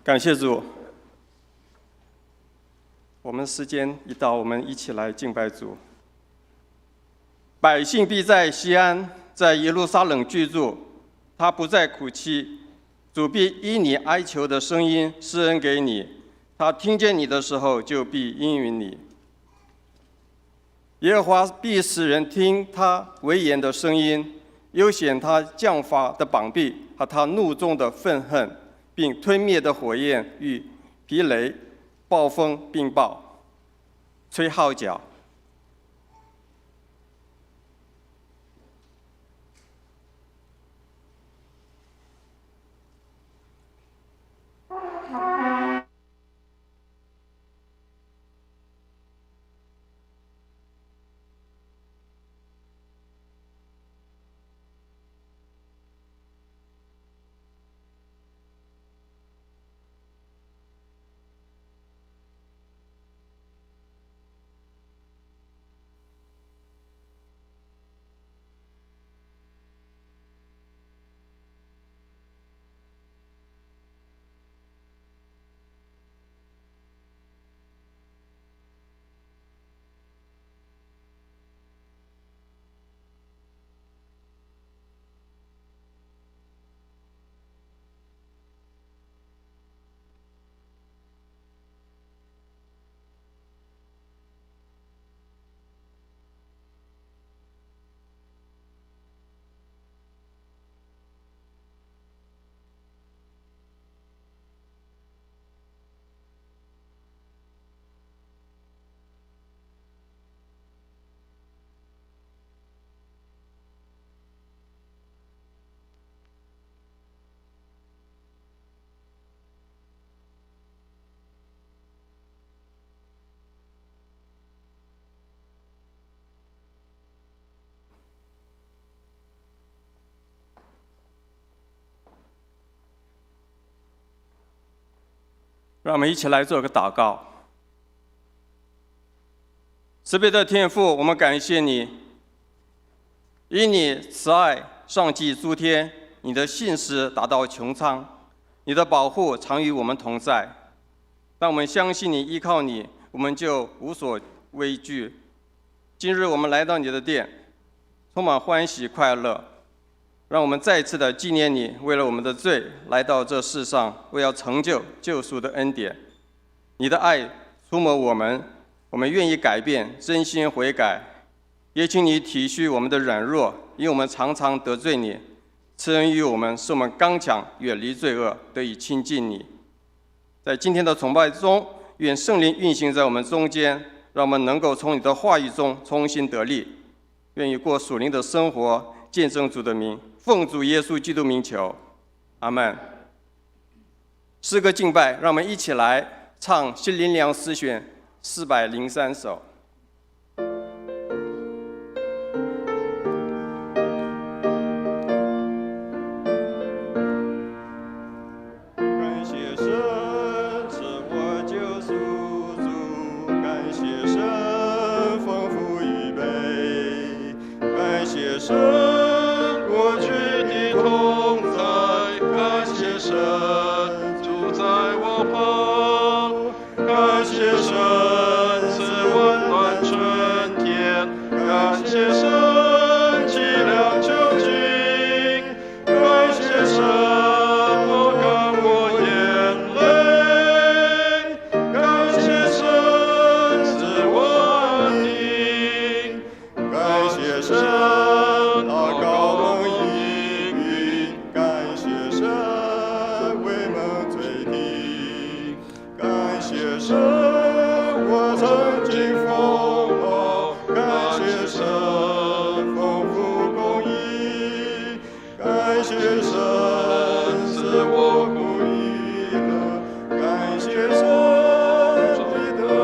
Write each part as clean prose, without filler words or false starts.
感谢主，我们时间一到，我们一起来敬拜主。百姓必在西安，在耶路撒冷居住，他不再哭泣。主必依你哀求的声音施恩给你，他听见你的时候，就必应允你。耶和华必使人听他威严的声音，又显他降罚的膀臂和他怒中的愤恨，并吞灭的火焰与霹雷、暴风、冰雹、吹号角。让我们一起来做个祷告。慈悲的天父，我们感谢你，因你慈爱上济诸天，你的信实达到穹苍，你的保护常与我们同在。当我们相信你、依靠你，我们就无所畏惧。今日我们来到你的殿，充满欢喜快乐。让我们再次的纪念你，为了我们的罪来到这世上，为要成就救赎的恩典。你的爱触摸我们，我们愿意改变，真心悔改。也请你体恤我们的软弱，因为我们常常得罪你。赐恩于我们，使我们刚强，远离罪恶，得以亲近你。在今天的崇拜中，愿圣灵运行在我们中间，让我们能够从你的话语中重新得力，愿意过属灵的生活，见证主的名。奉主耶稣基督名求，阿们。诗歌敬拜，让我们一起来唱新灵粮诗选403首。感谢神是我救赎主，感谢神丰富预备，感谢神。我与你同在，感谢神住在我旁，感谢神赐温暖春天，感谢神剂量究竟，感谢神抹干我眼泪，感谢神赐我安宁，感谢神。神，我曾经疯狂，感谢神丰富公义，感谢神使我不娱乐，感谢神你的恩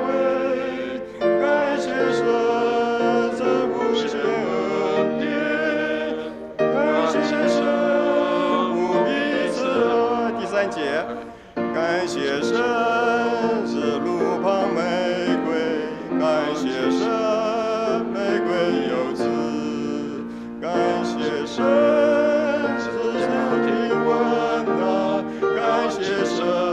惠，感谢神这无限恩典，感谢神无比慈爱。第3节，感谢神。路旁玫瑰，感谢神，玫瑰有籽，感谢神，是听闻啊，感谢神。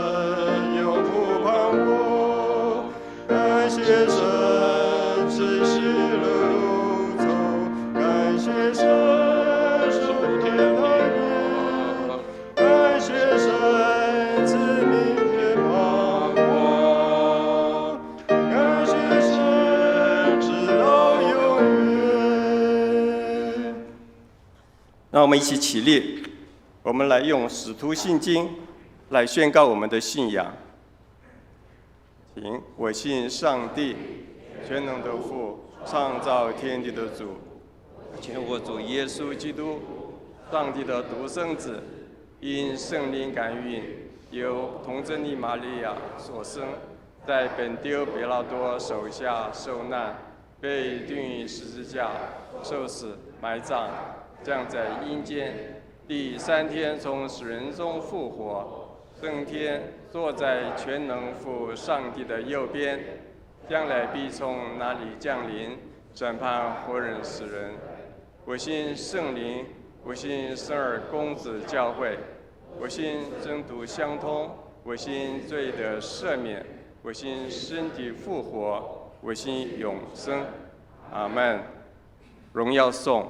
让我们一起起立，我们来用《使徒信经》来宣告我们的信仰。请，我信上帝，全能的父，创造天地的主，请我主耶稣基督，上帝的独生子，因圣灵感孕，由童贞女玛利亚所生，在本丢彼拉多手下受难，被钉于十字架，受死，埋葬，降在阴间，第3天从死人中复活，升天，坐在全能父上帝的右边，将来必从那里降临，审判活人死人。我信圣灵，我信圣而公子教会，我信真道相通，我信罪的赦免，我信身体复活，我信永生。阿们。荣耀颂。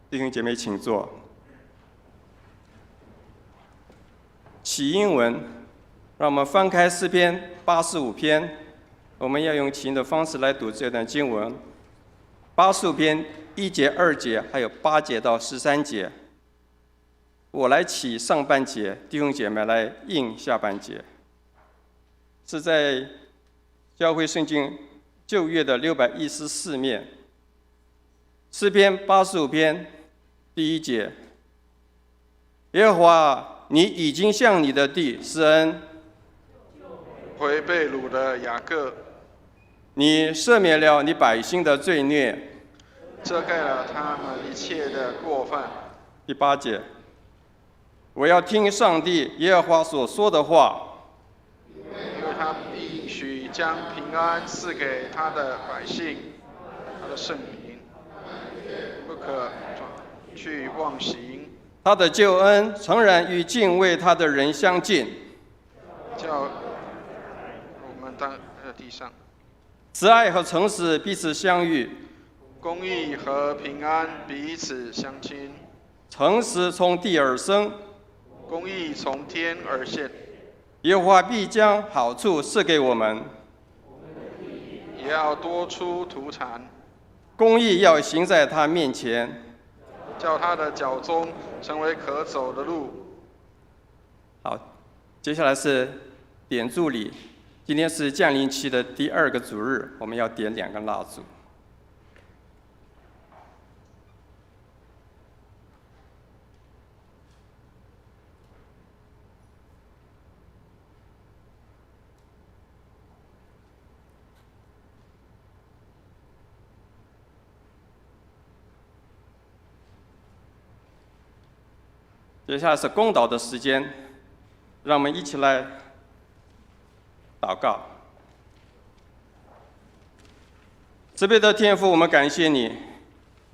弟兄姐妹，请坐。起英文，让我们翻开诗篇85篇，我们要用起音的方式来读这段经文。85篇1节、2节，还有8节到13节。我来起上半节，弟兄姐妹来应下半节。是在教会圣经旧约的614面。诗篇85篇第1节，耶和华，你已经向你的地施恩，回被掳的雅各，你赦免了你百姓的罪孽，遮盖了他们一切的过犯。第8节，我要听上帝耶和华所说的话，因为他应许将平安赐给他的百姓，他的圣民，不可去妄行。他的救恩诚然与敬畏他的人相近，叫我们当地上慈爱和诚实彼此相遇，公义和平安彼此相亲，诚实从地而生，公义从天而现。耶和华必将好处赐给我们，也要多出土产，公义要行在他面前，叫他的脚中成为可走的路。好，接下来是点祝礼。今天是降临期的第2个主日，我们要点2个蜡烛。接下来是公祷的时间，让我们一起来祷告。慈悲的天父，我们感谢你，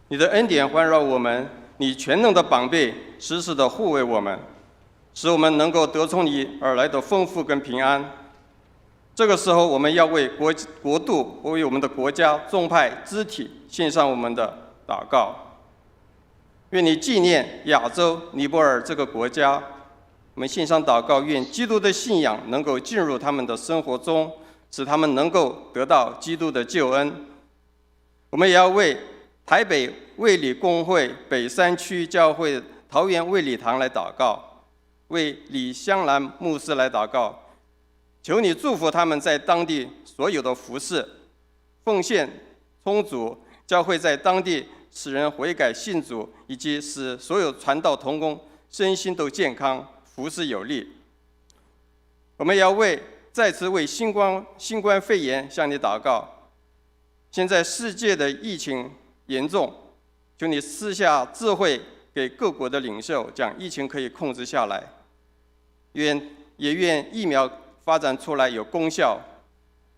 你的恩典环绕我们，你全能的膀臂时时的护卫我们，使我们能够得从你而来的丰富跟平安。这个时候，我们要为国度、为我们的国家、宗派、肢体献上我们的祷告。愿你纪念亚洲尼泊尔这个国家，我们献上祷告，愿基督的信仰能够进入他们的生活中，使他们能够得到基督的救恩。我们也要为台北卫理公会北山区教会桃园卫理堂来祷告，为李香兰牧师来祷告，求你祝福他们在当地所有的服事，奉献充足，教会在当地使人悔改信主，以及使所有传道同工身心都健康，服事有力。我们也要再次为新冠肺炎向你祷告。现在世界的疫情严重，求你赐下智慧给各国的领袖，讲疫情可以控制下来。也愿疫苗发展出来有功效，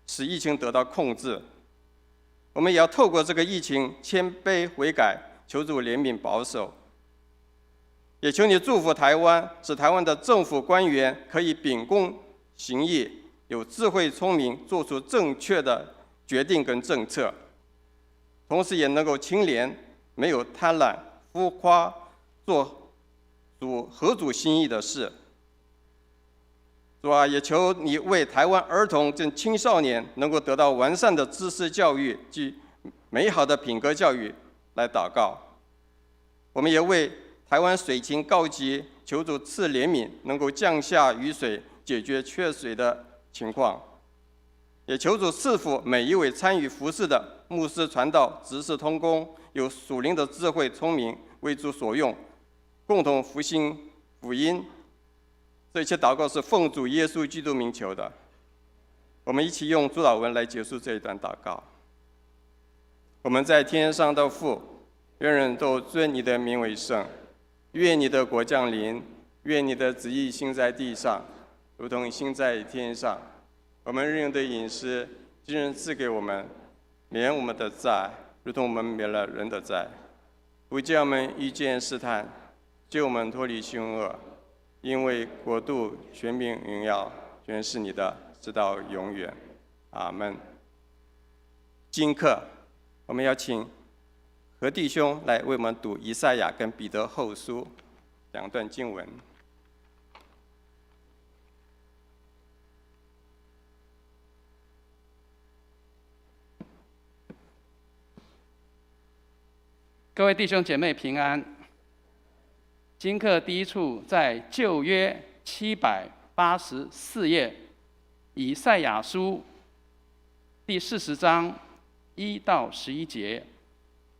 使疫情得到控制。我们也要透过这个疫情谦卑悔改，求主怜悯保守。也求你祝福台湾，使台湾的政府官员可以秉公行义，有智慧聪明，做出正确的决定跟政策，同时也能够清廉，没有贪婪浮夸，做合主心意的事。主啊，也求你为台湾儿童跟青少年能够得到完善的知识教育及美好的品格教育来祷告。我们也为台湾水情告急，求主赐怜悯，能够降下雨水，解决缺水的情况。也求主赐福每一位参与服事的牧师、传道、执事、同工，有属灵的智慧、聪明，为主所用，共同复兴福音。这一切祷告是奉主耶稣基督名求的。我们一起用主祷文来结束这一段祷告。我们在天上的父，愿人都尊你的名为圣。愿你的国降临，愿你的旨意行在地上，如同行在天上。我们日用的饮食，今日赐给我们，免我们的债，如同我们免了人的债。不叫我们遇见试探，救我们脱离凶恶。因为国度、权柄、荣耀，全是你的，直到永远。阿们。今课我们要请何弟兄来为我们读以赛亚跟彼得后书两段经文。各位弟兄姐妹平安。今课第一处在旧约784页，以赛亚书第40章1到11节。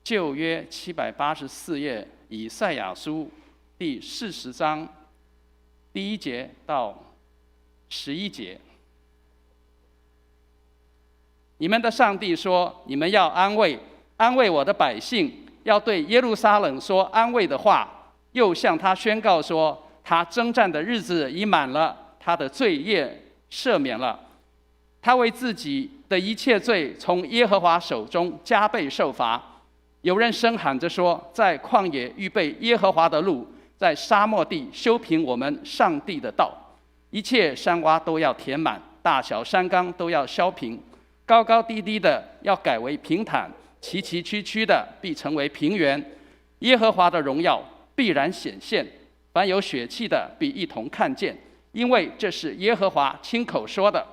旧约784页，以赛亚书第40章1节到11节。你们的上帝说：“你们要安慰我的百姓，要对耶路撒冷说安慰的话。”又向他宣告说：“他征战的日子已满了，他的罪业赦免了。他为自己的一切罪从耶和华手中加倍受罚。”有人声喊着说：“在旷野预备耶和华的路，在沙漠地修平我们上帝的道。一切山洼都要填满，大小山冈都要削平，高高低低的要改为平坦，崎崎岖岖的必成为平原。耶和华的荣耀必然显现，凡有血气的必一同看见，因为这是耶和华亲口说的。”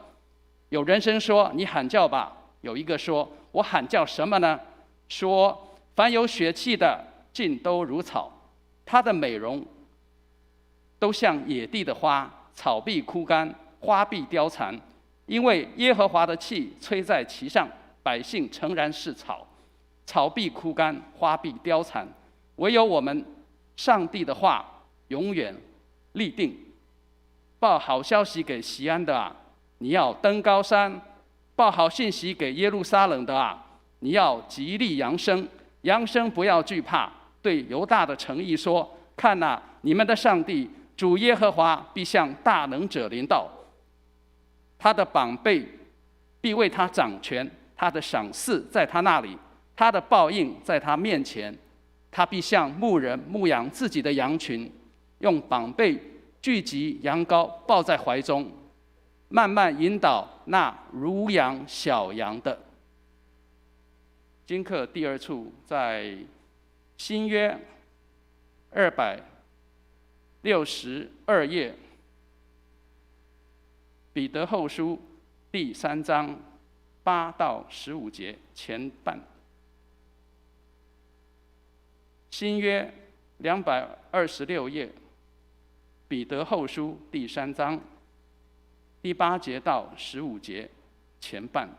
有人声说：“你喊叫吧。”有一个说：“我喊叫什么呢？”说：“凡有血气的尽都如草，它的美容都像野地的花，草必枯干，花必凋残，因为耶和华的气吹在其上，百姓诚然是草，草必枯干，花必凋残，唯有我们上帝的话永远立定。报好消息给锡安的啊，你要登高山；报好信息给耶路撒冷的啊，你要极力扬声。扬声不要惧怕，对犹大的城邑说：看哪，你们的上帝主耶和华必向大能者临到，他的膀臂必为他掌权，他的赏赐在他那里，他的报应在他面前。他必像牧人牧养自己的羊群，用膀臂聚集羊羔，抱在怀中，慢慢引导那如羊小羊的。今课第二处在新约262页，彼得后书第3章8到15节前半。新约226页，彼得后书第3章第8节到15节前半。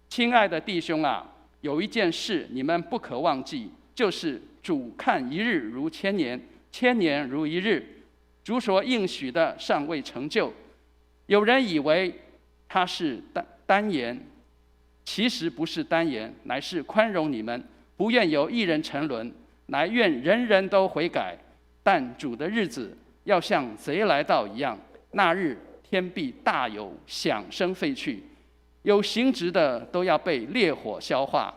亲爱的弟兄啊，有一件事你们不可忘记，就是主看一日如千年，千年如一日。主所应许的尚未成就。有人以为他是单言，其实不是单言，乃是宽容你们，不愿有一人沉沦，乃愿人人都悔改。但主的日子要像贼来到一样，那日天必大有响声废去，有形质的都要被烈火消化，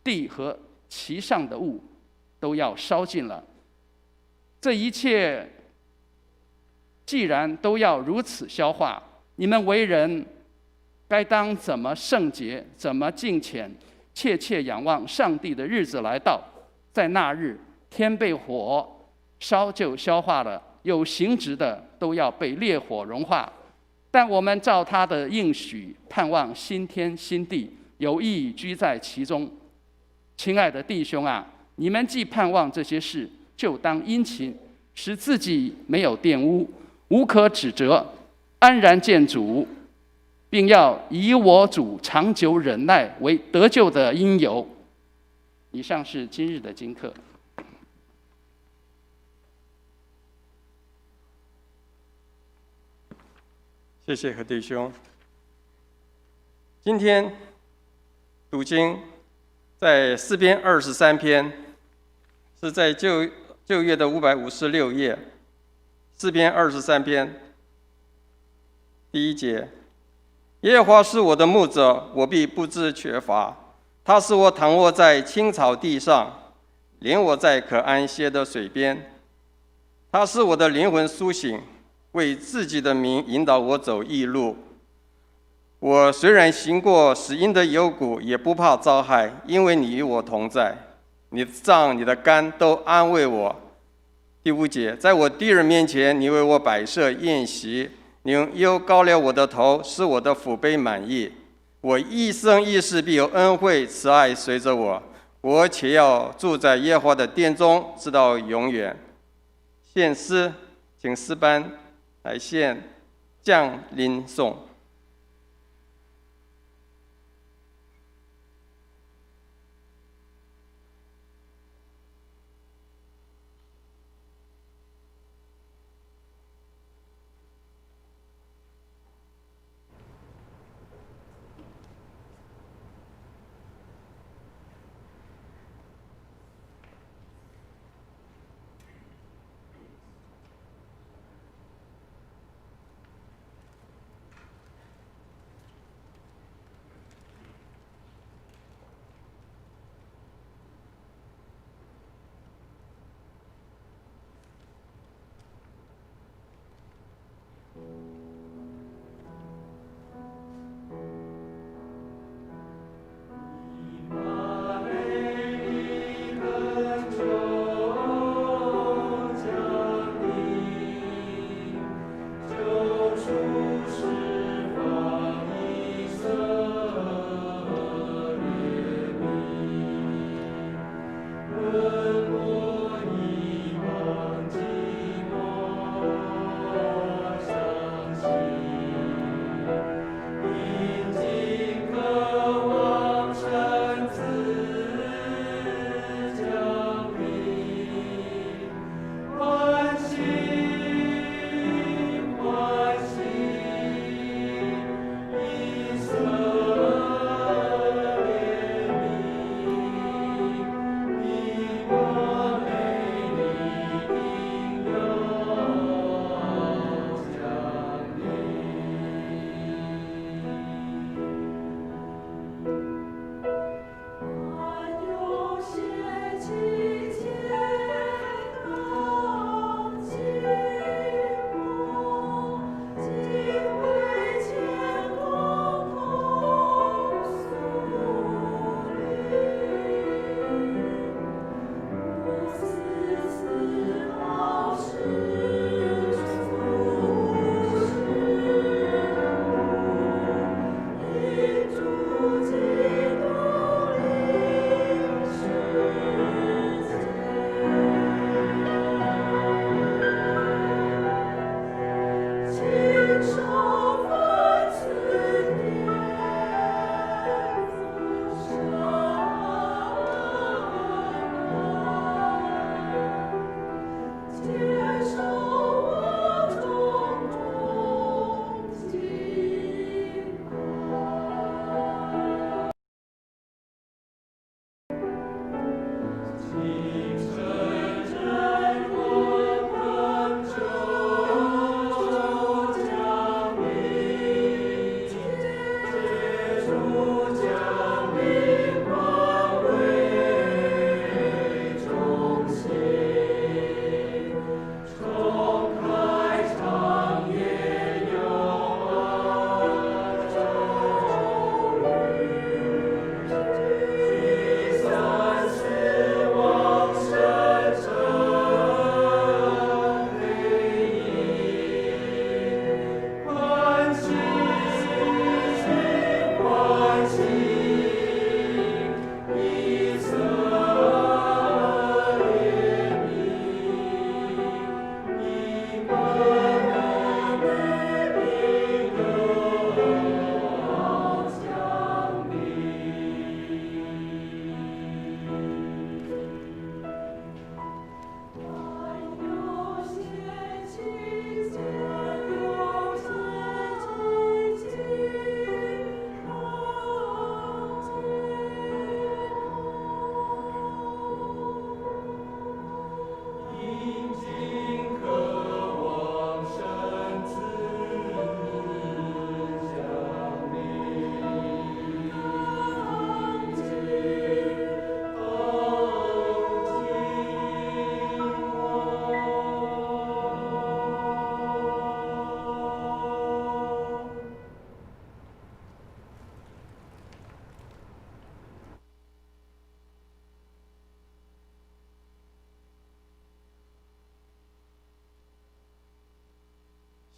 地和其上的物都要烧尽了。这一切既然都要如此消化，你们为人该当怎么圣洁，怎么敬虔，切切仰望上帝的日子来到。在那日，天被火烧就消化了，有形质的都要被烈火融化。但我们照他的应许，盼望新天新地，有义居在其中。亲爱的弟兄啊，你们既盼望这些事，就当殷勤，使自己没有玷污，无可指责，安然见主，并要以我主长久忍耐为得救的因由。以上是今日的经课。谢谢何弟兄。今天读经在诗篇23篇，是在旧约的556页。诗篇23篇第1节：耶和华是我的牧者，我必不致缺乏。他使我躺卧在青草地上，领我在可安歇的水边。他使我的灵魂苏醒，为自己的名引导我走义路。我虽然行过死荫的幽谷，也不怕遭害，因为你与我同在。你的杖、你的竿都安慰我。第5节：在我敌人面前，你为我摆设宴席，你用油膏了我的头，使我的福杯满溢。我一生一世必有恩惠慈爱随着我，我且要住在耶和华的殿中，直到永远。献诗，请诗班来献降临颂。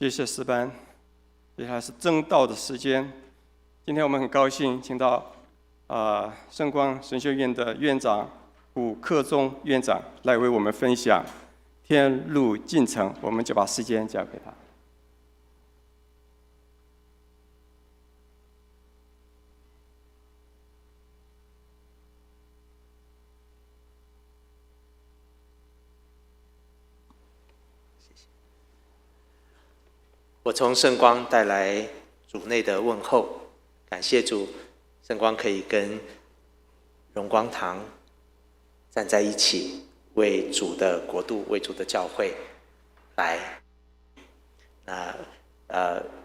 谢谢诗班。接下来是正道的时间。今天我们很高兴请到圣光神学院的院长古克忠院长来为我们分享天路进程，我们就把时间交给他。我从圣光带来主内的问候，感谢主，圣光可以跟荣光堂站在一起，为主的国度、为主的教会来。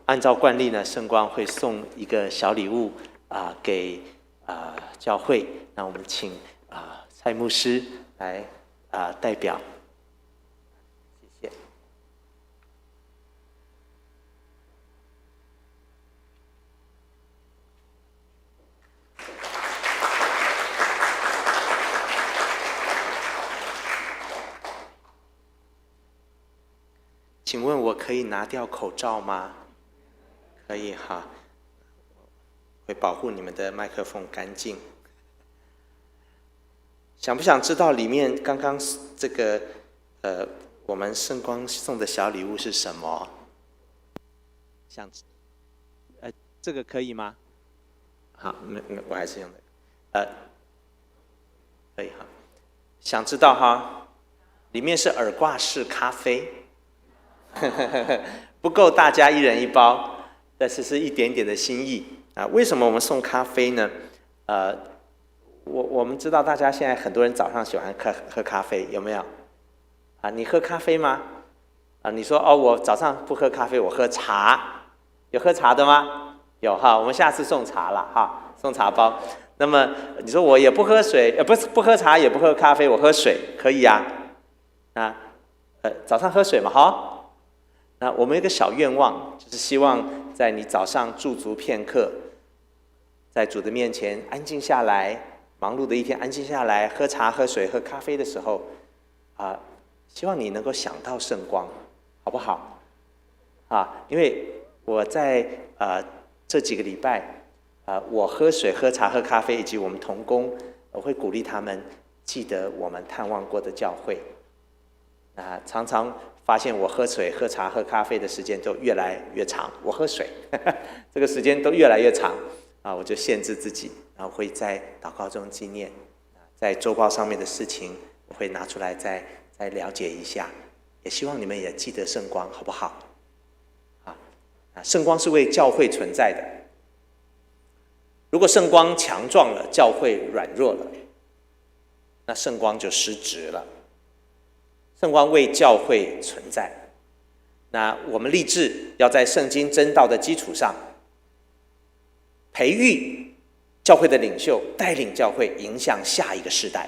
按照惯例呢，圣光会送一个小礼物给教会，那我们请蔡牧师来代表。请问我可以拿掉口罩吗？可以哈，会保护你们的麦克风干净。想不想知道里面刚刚这个我们圣光送的小礼物是什么？这个可以吗？好，那我还是用可以哈。想知道哈？里面是耳挂式咖啡。不够大家一人一包，但是是一点点的心意啊。为什么我们送咖啡呢？我们知道大家现在很多人早上喜欢喝咖啡，有没有？你喝咖啡吗？你说哦，我早上不喝咖啡，我喝茶。有喝茶的吗？有哈，我们下次送茶了哈，送茶包。那么你说我也不喝水，不喝茶也不喝咖啡，我喝水可以呀。早上喝水嘛哈。那我们有一个小愿望，就是希望在你早上驻足片刻，在主的面前安静下来，忙碌的一天安静下来，喝茶、喝水、喝咖啡的时候，希望你能够想到圣光，好不好？因为我在这几个礼拜，我喝水、喝茶、喝咖啡，以及我们同工，我会鼓励他们记得我们探望过的教会。常常发现我喝水、喝茶、喝咖啡的时间都越来越长，我喝水这个时间都越来越长我就限制自己，然后会在祷告中纪念，在周报上面的事情我会拿出来再了解一下，也希望你们也记得圣光，好不好？圣光是为教会存在的，如果圣光强壮了，教会软弱了，那圣光就失职了。圣光为教会存在，那我们立志要在圣经真道的基础上，培育教会的领袖，带领教会迎向下一个世代。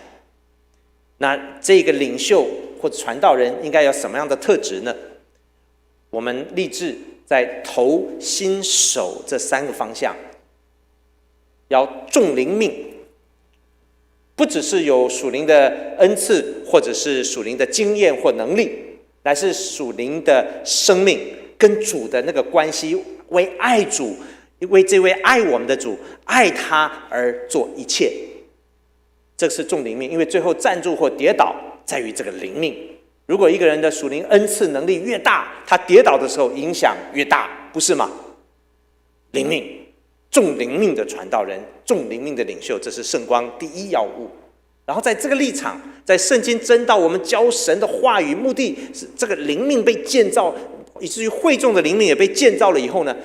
那这个领袖或者传道人应该有什么样的特质呢？我们立志在头、心、手这3个方向，要重灵命，不只是有属灵的恩赐，或者是属灵的经验或能力，乃是属灵的生命跟主的那个关系，为爱主，为这位爱我们的主，爱他而做一切。这是重灵命，因为最后站住或跌倒在于这个灵命。如果一个人的属灵恩赐能力越大，他跌倒的时候影响越大，不是吗？灵命，重灵命的传道人，重灵命的领袖，这是圣光第一要务。然后在这个立场，在圣经真道，我们教神的话语，目的是这个灵命被建造，以至于会众的灵命也被建造了以后呢，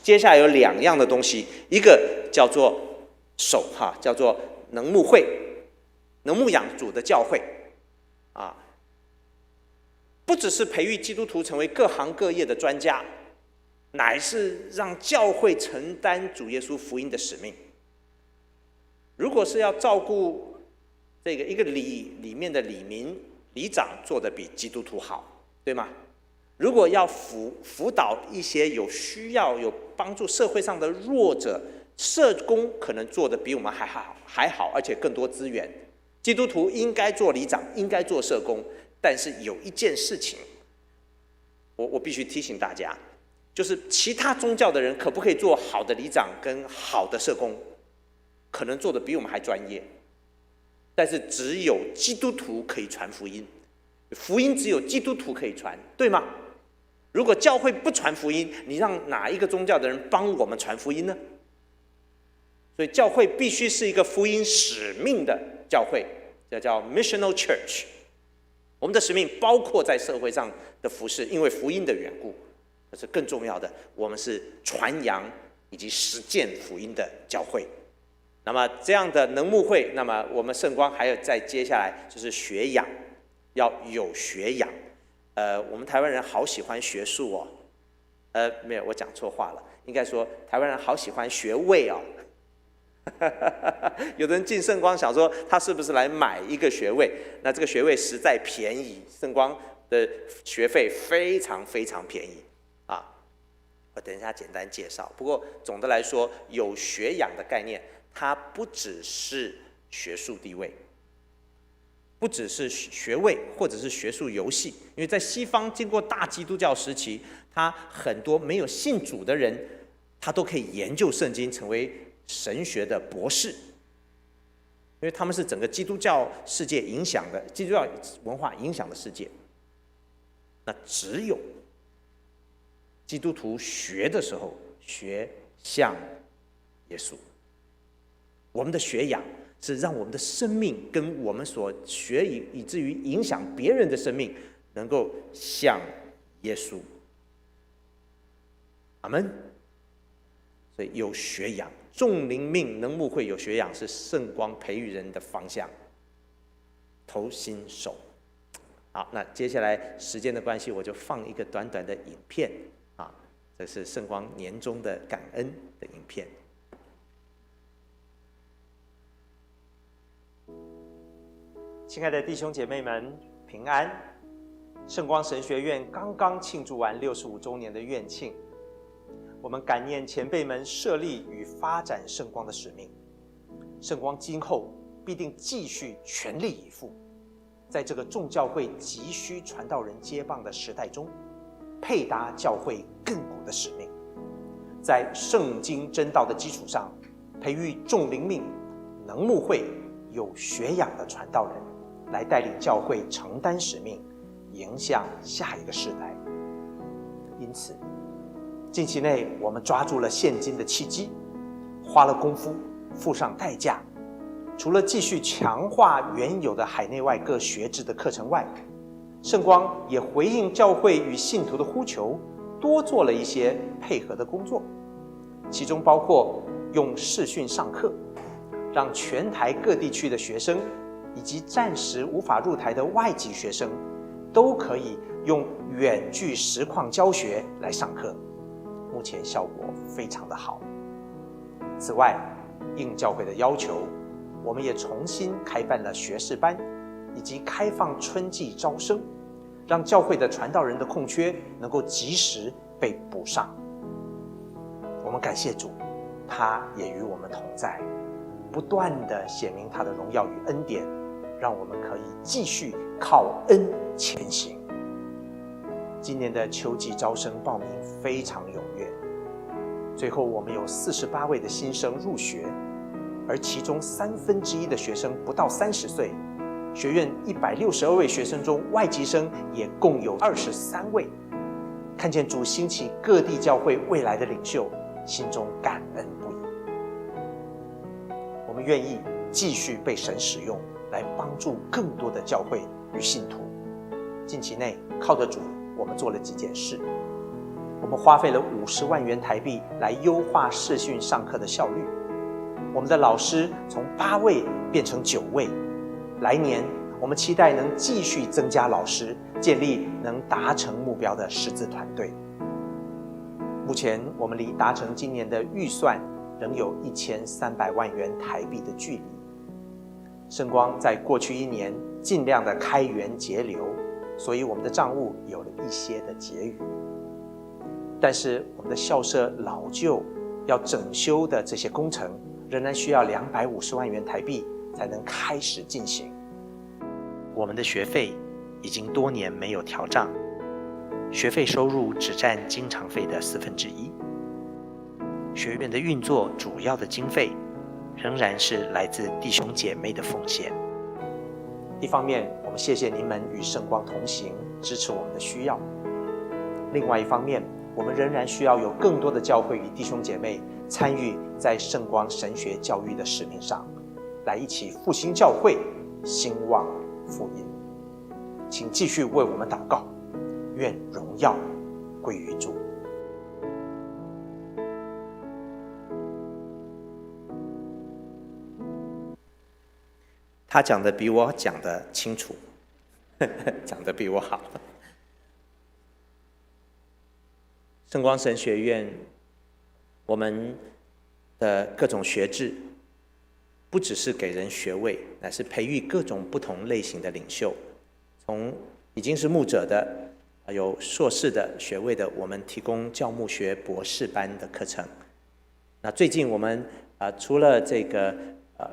接下来有2样的东西，一个叫做手叫做能牧会，能牧养主的教会啊，不只是培育基督徒成为各行各业的专家，乃是让教会承担主耶稣福音的使命。如果是要照顾这个一个里面的里民，里长做得比基督徒好，对吗？如果要辅导一些有需要、有帮助社会上的弱者，社工可能做得比我们还好，而且更多资源。基督徒应该做里长，应该做社工，但是有一件事情，我必须提醒大家，就是其他宗教的人可不可以做好的里长跟好的社工，可能做得比我们还专业，但是只有基督徒可以传福音，福音只有基督徒可以传，对吗？如果教会不传福音，你让哪一个宗教的人帮我们传福音呢？所以教会必须是一个福音使命的教会，这叫 missional church。 我们的使命包括在社会上的服事，因为福音的缘故，可是更重要的，我们是传扬以及实践福音的教会。那么这样的能牧会，那么我们圣光还有再接下来就是学养，要有学养。我们台湾人好喜欢学术哦，没有，我讲错话了，应该说台湾人好喜欢学位哦。有的人进圣光想说他是不是来买一个学位，那这个学位实在便宜，圣光的学费非常非常便宜啊。我等一下简单介绍。不过总的来说，有学养的概念，它不只是学术地位，不只是学位或者是学术游戏，因为在西方经过大基督教时期，他很多没有信主的人，他都可以研究圣经，成为神学的博士，因为他们是整个基督教世界影响的，基督教文化影响的世界。那只有基督徒学的时候，学像耶稣。我们的学养是让我们的生命跟我们所学以至于影响别人的生命，能够像耶稣。阿们。所以有学养，重灵命能牧会有学养，是圣光培育人的方向。头心手。好，那接下来时间的关系，我就放一个短短的影片啊，这是圣光年终的感恩的影片。亲爱的弟兄姐妹们，平安！圣光神学院刚刚庆祝完65周年的院庆。我们感念前辈们设立与发展圣光的使命，圣光今后必定继续全力以赴，在这个众教会急需传道人接棒的时代中，配搭教会亘古的使命，在圣经真道的基础上，培育众灵命、能牧会、有学养的传道人，来带领教会承担使命，迎向下一个世代。因此近期内，我们抓住了现今的契机，花了功夫，付上代价。除了继续强化原有的海内外各学制的课程外，圣光也回应教会与信徒的呼求，多做了一些配合的工作，其中包括用视讯上课，让全台各地区的学生以及暂时无法入台的外籍学生，都可以用远距实况教学来上课，目前效果非常的好。此外，应教会的要求，我们也重新开办了学士班，以及开放春季招生，让教会的传道人的空缺能够及时被补上。我们感谢主，他也与我们同在，不断地显明他的荣耀与恩典，让我们可以继续靠恩前行。今年的秋季招生报名非常踊跃，最后我们有48位的新生入学，而其中1/3的学生不到30岁。学院162位学生中，外籍生也共有23位。看见主兴起各地教会未来的领袖，心中感恩不已。我们愿意继续被神使用，来帮助更多的教会与信徒。近期内，靠着主，我们做了几件事。我们花费了50万元台币来优化视讯上课的效率。我们的老师从8位变成9位。来年，我们期待能继续增加老师，建立能达成目标的师资团队。目前，我们离达成今年的预算仍有1300万元台币的距离。圣光在过去1年尽量的开源节流，所以我们的账务有了一些的结余。但是，我们的校舍老旧要整修的这些工程，仍然需要250万元台币才能开始进行。我们的学费已经多年没有调涨，学费收入只占经常费的1/4。学院的运作主要的经费仍然是来自弟兄姐妹的奉献。一方面，我们谢谢您们与圣光同行，支持我们的需要；另外一方面，我们仍然需要有更多的教会与弟兄姐妹参与在圣光神学教育的使命上，来一起复兴教会，兴旺福音。请继续为我们祷告，愿荣耀归于主。他讲的比我讲的清楚，讲的比我好。圣光神学院，我们的各种学制，不只是给人学位，乃是培育各种不同类型的领袖。从已经是牧者的，有硕士的学位的，我们提供教牧学博士班的课程。那最近我们除了这个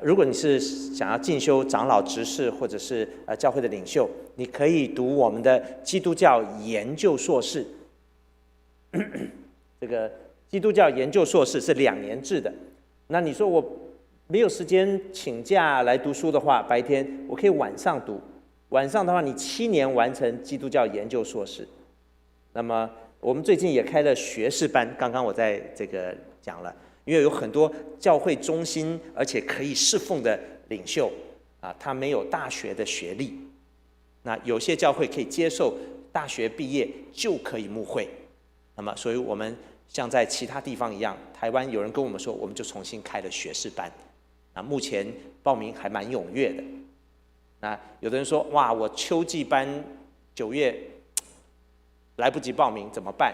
如果你是想要进修长老执事或者是教会的领袖，你可以读我们的基督教研究硕士。这个基督教研究硕士是2年制的。那你说我没有时间请假来读书的话，白天我可以晚上读。晚上的话，你7年完成基督教研究硕士。那么我们最近也开了学士班，刚刚我在这个讲了，因为有很多教会中心而且可以侍奉的领袖他没有大学的学历。那有些教会可以接受大学毕业就可以牧会。那么，所以我们像在其他地方一样，台湾有人跟我们说，我们就重新开了学士班。目前报名还蛮踊跃的。那有的人说，哇，我秋季班9月来不及报名怎么办？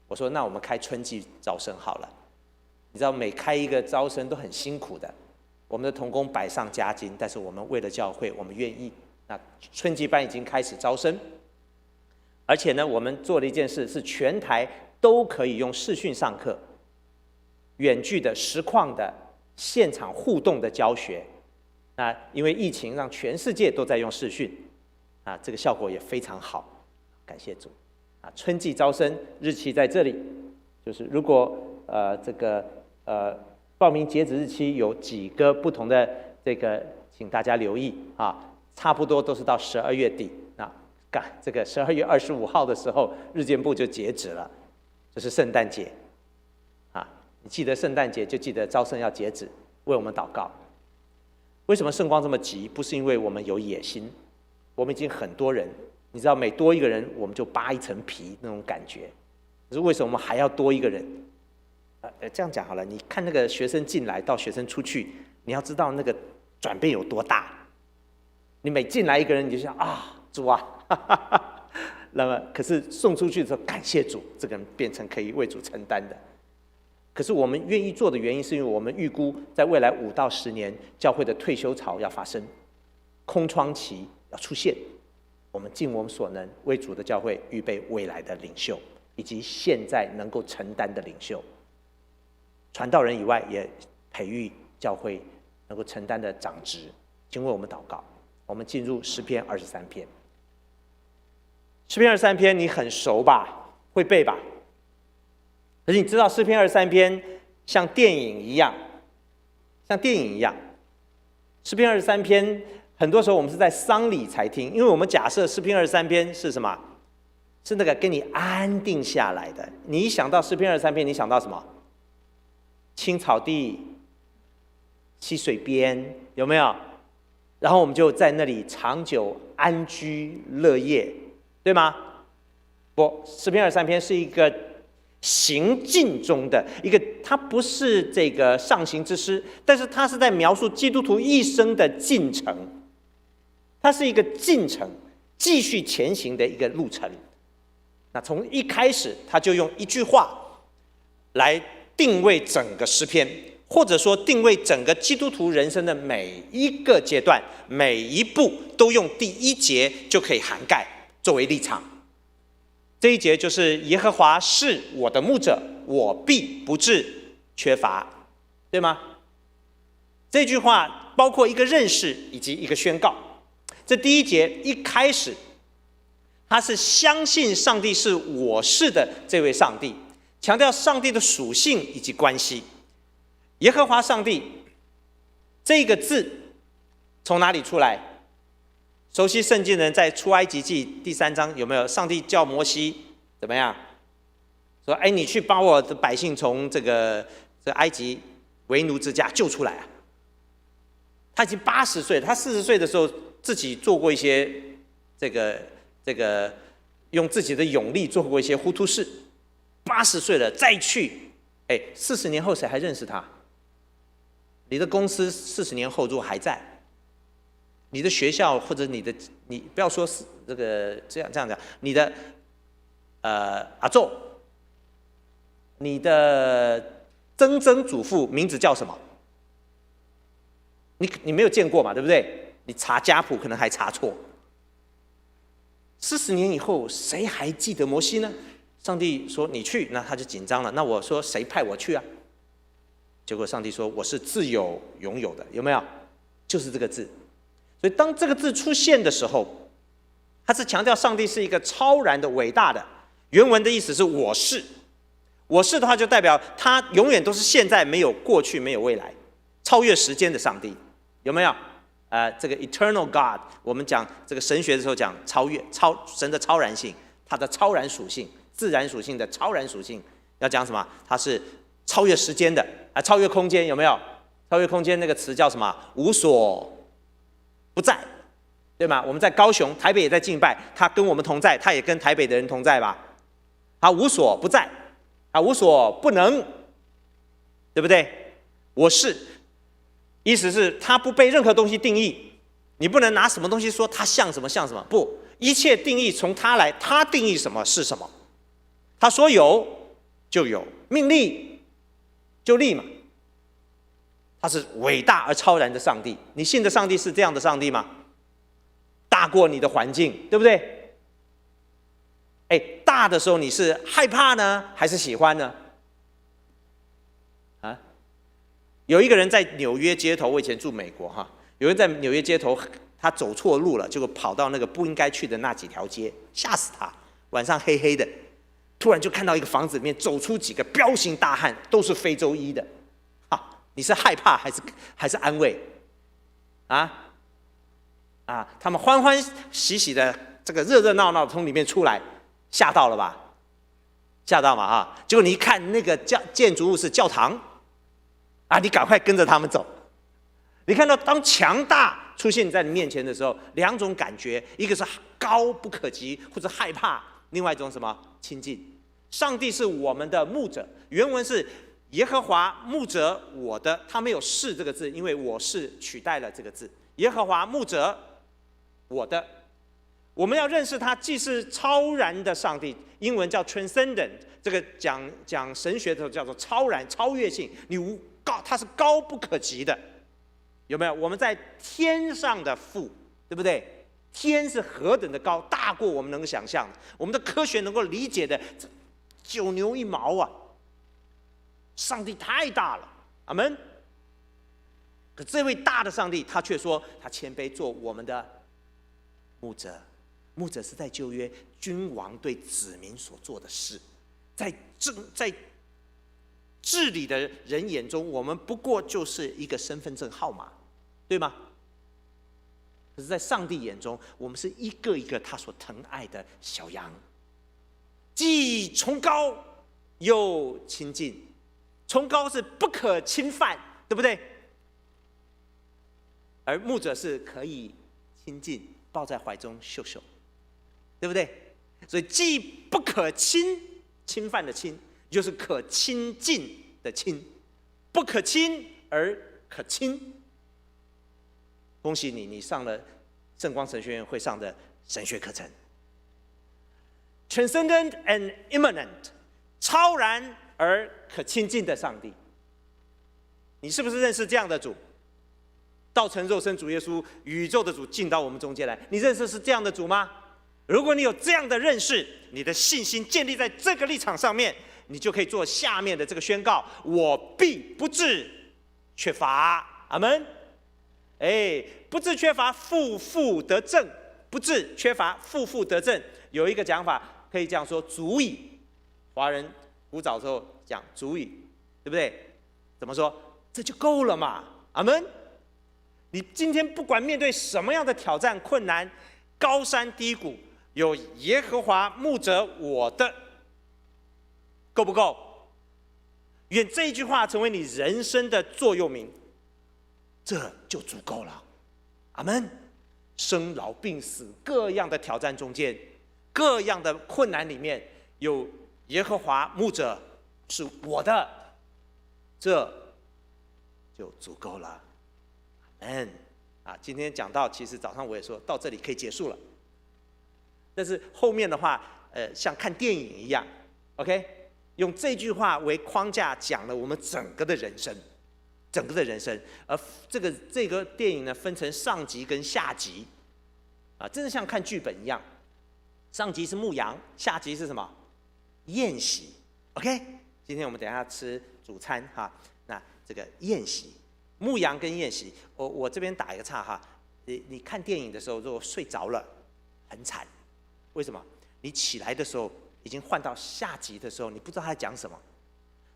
我说，那我们开春季招生好了。你知道每开一个招生都很辛苦的，我们的同工百上加斤，但是我们为了教会，我们愿意。那春季班已经开始招生，而且呢，我们做了一件事，是全台都可以用视讯上课，远距的、实况的、现场互动的教学。那因为疫情，让全世界都在用视讯，这个效果也非常好，感谢主。春季招生日期在这里，就是如果报名截止日期有几个不同的请大家留意差不多都是到12月底。那这个12月25号的时候，日间部就截止了，就是圣诞节你记得圣诞节就记得招生要截止，为我们祷告。为什么圣光这么急？不是因为我们有野心，我们已经很多人，你知道每多一个人我们就扒一层皮那种感觉。可是为什么我们还要多一个人？这样讲好了，你看那个学生进来到学生出去，你要知道那个转变有多大。你每进来一个人，你就想啊，主啊，哈哈哈。那么，可是送出去的时候，感谢主，这个人变成可以为主承担的。可是我们愿意做的原因，是因为我们预估在未来5到10年，教会的退休潮要发生，空窗期要出现。我们尽我们所能，为主的教会预备未来的领袖，以及现在能够承担的领袖。传道人以外，也培育教会能够承担的长职。请为我们祷告。我们进入诗篇23篇。诗篇23篇你很熟吧？会背吧？可是你知道诗篇23篇像电影一样，诗篇23篇很多时候我们是在丧礼才听，因为我们假设诗篇23篇是什么？是那个给你安定下来的。你一想到诗篇23篇，你想到什么？青草地、溪水边，有没有？然后我们就在那里长久安居乐业，对吗？不，诗篇23篇是一个行进中的一个，它不是这个上行之诗，但是它是在描述基督徒一生的进程，它是一个进程，继续前行的一个路程。那从一开始，他就用一句话来定位整个诗篇，或者说定位整个基督徒人生的每一个阶段，每一步都用第1节就可以涵盖作为立场。这一节就是耶和华是我的牧者，我必不致缺乏，对吗？这句话包括一个认识以及一个宣告。这第1节一开始，他是相信上帝是我是的这位上帝，强调上帝的属性以及关系。耶和华上帝这个字从哪里出来？熟悉圣经的人在出埃及记第3章有没有？上帝叫摩西怎么样？说：“哎，你去把我的百姓从这埃及为奴之家救出来啊！”他已经80岁了，他40岁的时候自己做过一些这个用自己的勇力做过一些糊涂事。80岁了再去，40年后谁还认识他？你的公司40年后如果还在，你的学校或者你不要说是这样讲，你的阿祖，你的曾曾祖父名字叫什么？你没有见过嘛，对不对？你查家谱可能还查错。40年以后，谁还记得摩西呢？上帝说你去，那他就紧张了。那我说谁派我去啊？结果上帝说我是自有拥有的，有没有？就是这个字。所以当这个字出现的时候，它是强调上帝是一个超然的、伟大的。原文的意思是我是，我是的话就代表他永远都是现在，没有过去，没有未来，超越时间的上帝，有没有？这个 eternal God， 我们讲这个神学的时候讲超越、神的超然性，它的超然属性，自然属性的超然属性，要讲什么？它是超越时间的超越空间，有没有？超越空间那个词叫什么？无所不在，对吗？我们在高雄、台北也在敬拜，他跟我们同在，他也跟台北的人同在吧？他无所不在，他无所不能，对不对？我是，意思是他不被任何东西定义，你不能拿什么东西说他像什么像什么，不，一切定义从他来，他定义什么是什么，他说有就有，命立就立嘛。他是伟大而超然的上帝，你信的上帝是这样的上帝吗？大过你的环境，对不对？大的时候你是害怕呢，还是喜欢呢？有一个人在纽约街头，我以前住美国哈，有人在纽约街头，他走错路了，结果跑到那个不应该去的那几条街，吓死他！晚上黑黑的，突然就看到一个房子里面走出几个彪形大汉，都是非洲裔的。你是害怕还是安慰？他们欢欢喜喜的，这个热热闹闹从里面出来，吓到了吧？吓到嘛哈！结果你一看那个建筑物是教堂，你赶快跟着他们走。你看到当强大出现在你面前的时候，两种感觉，一个是高不可及或者害怕，另外一种什么？亲近。上帝是我们的牧者，原文是耶和华牧者我的，他没有是这个字，因为我是取代了这个字。耶和华牧者我的。我们要认识他既是超然的上帝，英文叫 transcendent， 这个讲神学的时候叫做超然、超越性，他是高不可及的，有没有？我们在天上的父，对不对？天是何等的高，大过我们能够想象的，我们的科学能够理解的，这9牛1毛啊！上帝太大了，阿们。可这位大的上帝，他却说他谦卑做我们的牧者。牧者是在旧约君王对子民所做的事，在治理的人眼中，我们不过就是一个身份证号码，对吗？可是，在上帝眼中，我们是一个一个他所疼爱的小羊，既崇高又亲近。崇高是不可侵犯，对不对？而牧者是可以亲近，抱在怀中秀秀。对不对？所以既不可侵犯的侵，就是可亲近的亲，不可亲而可亲。恭喜你，你上了圣光神学院会上的神学课程。Transcendent and immanent， 超然而可亲近的上帝。你是不是认识这样的主？道成肉身主耶稣，宇宙的主进到我们中间来，你认识是这样的主吗？如果你有这样的认识，你的信心建立在这个立场上面，你就可以做下面的这个宣告：我必不致缺乏。阿们。不致缺乏，富得正；不致缺乏，富得正。有一个讲法可以这样说：足以。华人古早时候讲足以，对不对？怎么说？这就够了嘛。阿们。你今天不管面对什么样的挑战、困难、高山低谷，有耶和华牧者我的，够不够？愿这一句话成为你人生的座右铭，这就足够了。阿们。生老病死各样的挑战中间，各样的困难里面，有耶和华牧者是我的，这就足够了。阿们。今天讲到，其实早上我也说到这里可以结束了。但是后面的话，像看电影一样 ，OK， 用这句话为框架讲了我们整个的人生，整个的人生。而这个电影呢，分成上集跟下集，真的像看剧本一样。上集是牧羊，下集是什么？宴席 ，OK。今天我们等一下吃主餐哈，那这个宴席，牧羊跟宴席，我这边打一个岔哈，你看电影的时候如果睡着了，很惨。为什么？你起来的时候已经换到下集的时候，你不知道他在讲什么。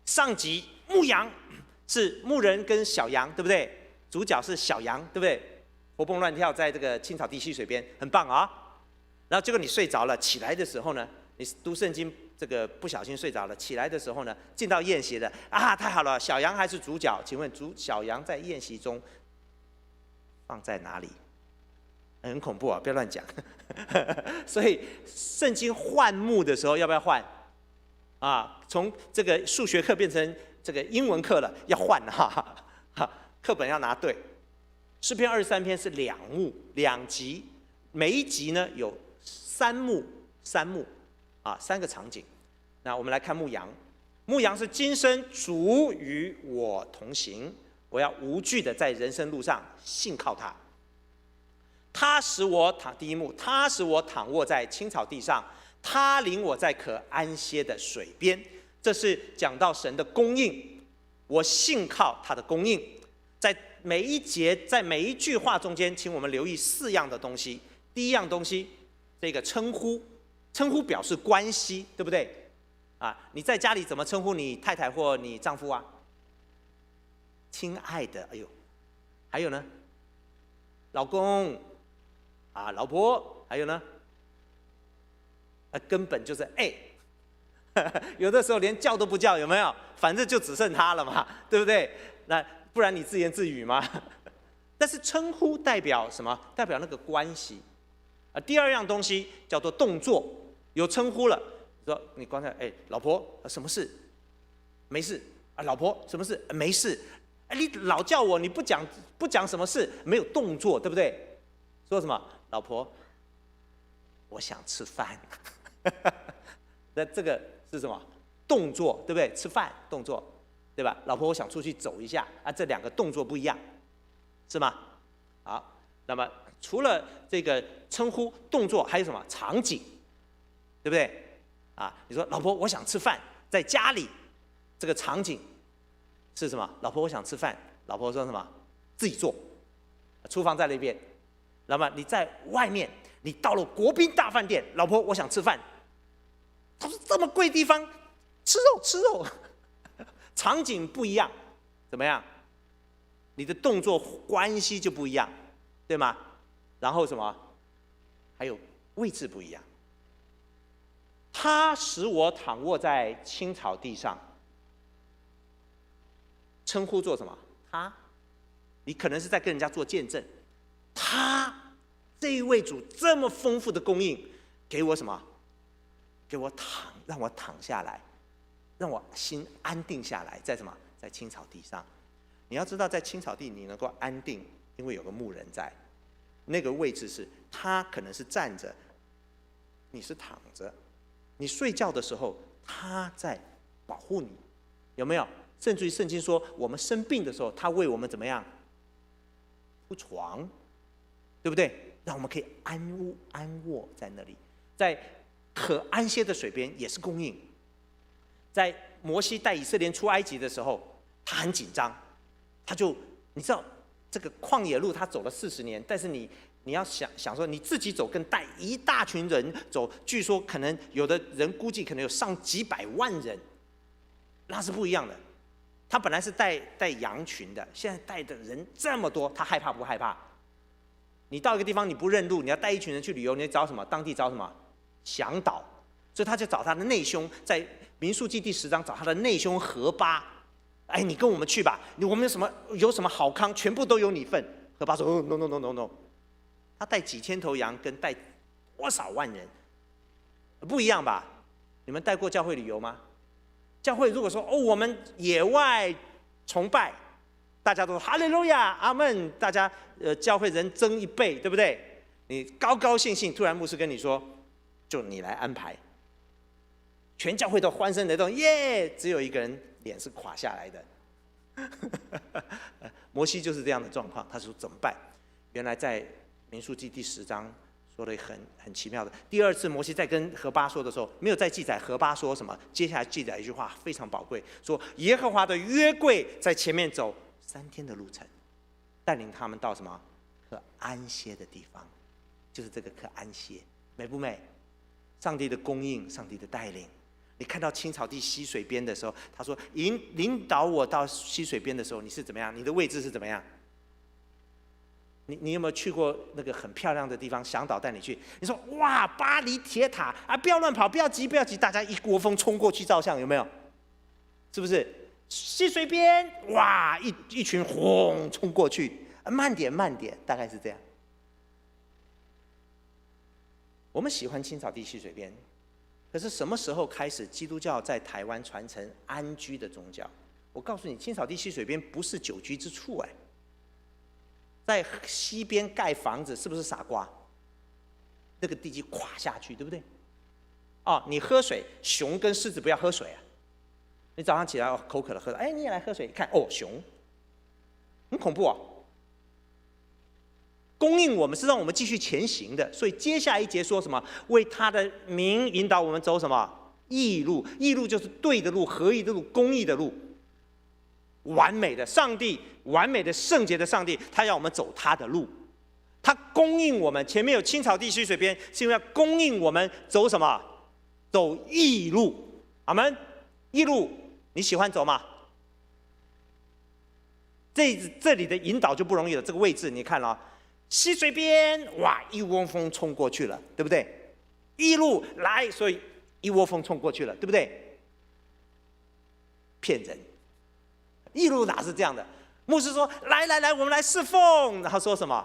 上集牧羊是牧人跟小羊，对不对？主角是小羊，对不对？活蹦乱跳在这个青草地溪水边，很棒啊。然后结果你睡着了，起来的时候呢，你读圣经这个不小心睡着了，起来的时候呢，进到宴席的太好了，小羊还是主角？请问小羊在宴席中放在哪里？很恐怖啊，不要乱讲。所以圣经换牧的时候要不要换？从这个数学课变成这个英文课了，要换课本要拿对。诗篇23篇是2牧2集，每一集呢有3牧，3个场景。那我们来看牧羊，牧羊是今生主与我同行，我要无惧的在人生路上信靠他。他使我第一幕，他使我躺卧在青草地上，他领我在可安歇的水边。这是讲到神的供应，我信靠他的供应。在每一节，在每一句话中间，请我们留意4样的东西。第一样东西，这个称呼表示关系，对不对？你在家里怎么称呼你太太或你丈夫啊？亲爱的，还有呢？老公。老婆，还有呢？根本就是有的时候连叫都不叫，有没有？反正就只剩他了嘛，对不对？那不然你自言自语吗？但是称呼代表什么？代表那个关系。第二样东西叫做动作，有称呼了，说你刚才老婆什么事？没事老婆什么事？没事。你老叫我，你不讲什么事，没有动作，对不对？说什么？老婆，我想吃饭。那这个是什么？动作，对不对？吃饭动作，对吧？老婆，我想出去走一下啊，这两个动作不一样，是吗？好，那么除了这个称呼动作，还有什么场景，对不对？啊，你说老婆，我想吃饭，在家里，这个场景是什么？老婆，我想吃饭。老婆说什么？自己做，厨房在那边。那么你在外面，你到了国宾大饭店，老婆，我想吃饭。他说这么贵地方，吃肉吃肉，场景不一样，怎么样？你的动作关系就不一样，对吗？然后什么？还有位置不一样。他使我躺卧在青草地上，称呼做什么？他，你可能是在跟人家做见证。他这一位主这么丰富的供应，给我什么？给我躺，让我躺下来，让我心安定下来，在什么？在青草地上。你要知道，在青草地你能够安定，因为有个牧人在。那个位置是，他可能是站着，你是躺着。你睡觉的时候，他在保护你，有没有？甚至于圣经说，我们生病的时候，他为我们怎么样？铺床，对不对？让我们可以安卧在那里，在可安歇的水边也是供应。在摩西带以色列人出埃及的时候，他很紧张，他就你知道这个旷野路他走了40年，但是你要想说你自己走跟带一大群人走，据说可能有的人估计可能有上几百万人，那是不一样的。他本来是带羊群的，现在带的人这么多，他害怕不害怕？你到一个地方你不认路，你要带一群人去旅游，你找什么？当地找什么？向导。所以他就找他的内兄，在民数记第10章找他的内兄何巴。哎，你跟我们去吧，我们有什么好康，全部都有你份。何巴说：“哦 ，no。” 他带几千头羊，跟带多少万人不一样吧？你们带过教会旅游吗？教会如果说我们野外崇拜，大家都说哈利路亚、阿门，大家教会人增1倍，对不对？你高高兴兴，突然牧师跟你说，就你来安排，全教会都欢声雷动，耶！只有一个人脸是垮下来的。摩西就是这样的状况，他说怎么办？原来在民数记第10章说的很奇妙的。第2次摩西在跟何巴说的时候，没有再记载何巴说什么，接下来记载一句话非常宝贵，说耶和华的约柜在前面走3天的路程，带领他们到什么可安歇的地方，就是这个可安歇，美不美？上帝的供应，上帝的带领。你看到青草地溪水边的时候，他说领导我到溪水边的时候，你是怎么样？你的位置是怎么样？你有没有去过那个很漂亮的地方？向导带你去，你说哇，巴黎铁塔啊，不要乱跑，不要急，大家一窝蜂冲过去照相，有没有？是不是？溪水边，哇，一群轰冲过去，慢点，大概是这样。我们喜欢青草地溪水边，可是什么时候开始基督教在台湾传承安居的宗教？我告诉你，青草地溪水边不是久居之处，哎。在溪边盖房子是不是傻瓜？那个地基垮下去，对不对？你喝水，熊跟狮子不要喝水啊！你早上起来口渴了，喝了，哎，你也来喝水，看熊，很恐怖哦。供应我们是让我们继续前行的，所以接下来一节说什么？为他的名引导我们走什么义路？义路就是对的路、合一的路、公义的路。完美的上帝，完美的圣洁的上帝，他要我们走他的路，他供应我们。前面有青草地溪水边，是因为要供应我们走什么？走义路。阿们，义路你喜欢走吗？这里的引导就不容易了。这个位置你看了，溪水边，哇，一窝蜂冲过去了，对不对？义路来，所以一窝蜂冲过去了，对不对？骗人。义路哪是这样的？牧师说：“来，我们来侍奉。”然后说什么？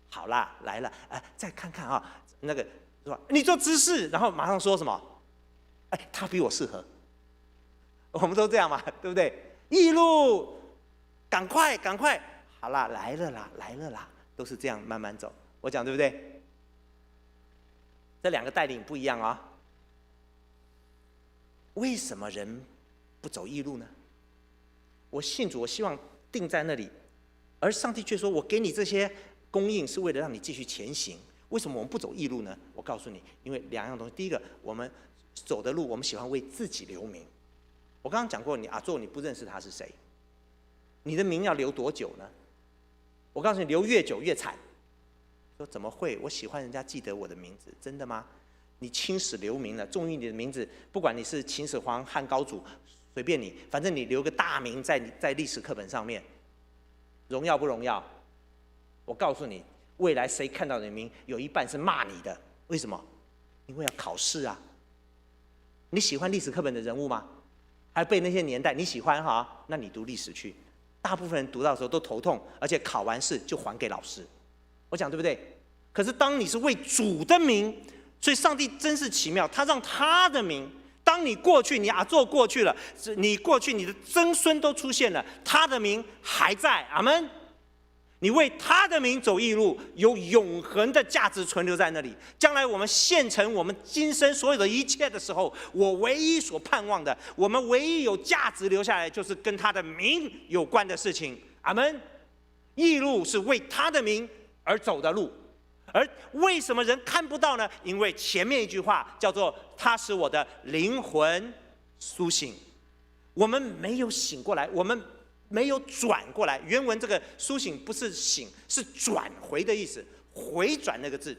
好啦，来了，再看看啊，那个是吧？你做执事，然后马上说什么？他比我适合。我们都这样嘛，对不对？义路，赶快，好啦，来了啦，都是这样慢慢走。我讲对不对？这两个带领不一样啊。为什么人不走义路呢？我信主，我希望定在那里，而上帝却说：“我给你这些供应，是为了让你继续前行。”为什么我们不走义路呢？我告诉你，因为两样东西。第一个，我们走的路，我们喜欢为自己留名。我刚刚讲过，你阿作你不认识他是谁，你的名要留多久呢？我告诉你，留越久越惨。说怎么会？我喜欢人家记得我的名字，真的吗？你青史留名了，终于你的名字，不管你是秦始皇、汉高祖，随便你，反正你留个大名在历史课本上面，荣耀不荣耀？我告诉你，未来谁看到你的名，有一半是骂你的。为什么？因为要考试啊。你喜欢历史课本的人物吗？还背那些年代，你喜欢哈？那你读历史去。大部分人读到的时候都头痛，而且考完试就还给老师。我讲对不对？可是当你是为主的名，所以上帝真是奇妙，他让他的名。当你过去，你阿作过去了，你过去你的曾孙都出现了，他的名还在。阿们。你为他的名走义路，有永恒的价值存留在那里。将来我们现成我们今生所有的一切的时候，我唯一所盼望的，我们唯一有价值留下来，就是跟他的名有关的事情。阿们。义路是为他的名而走的路。而为什么人看不到呢？因为前面一句话叫做“他使我的灵魂苏醒”，我们没有醒过来，我们没有转过来。原文这个苏醒不是醒，是转回的意思，回转那个字。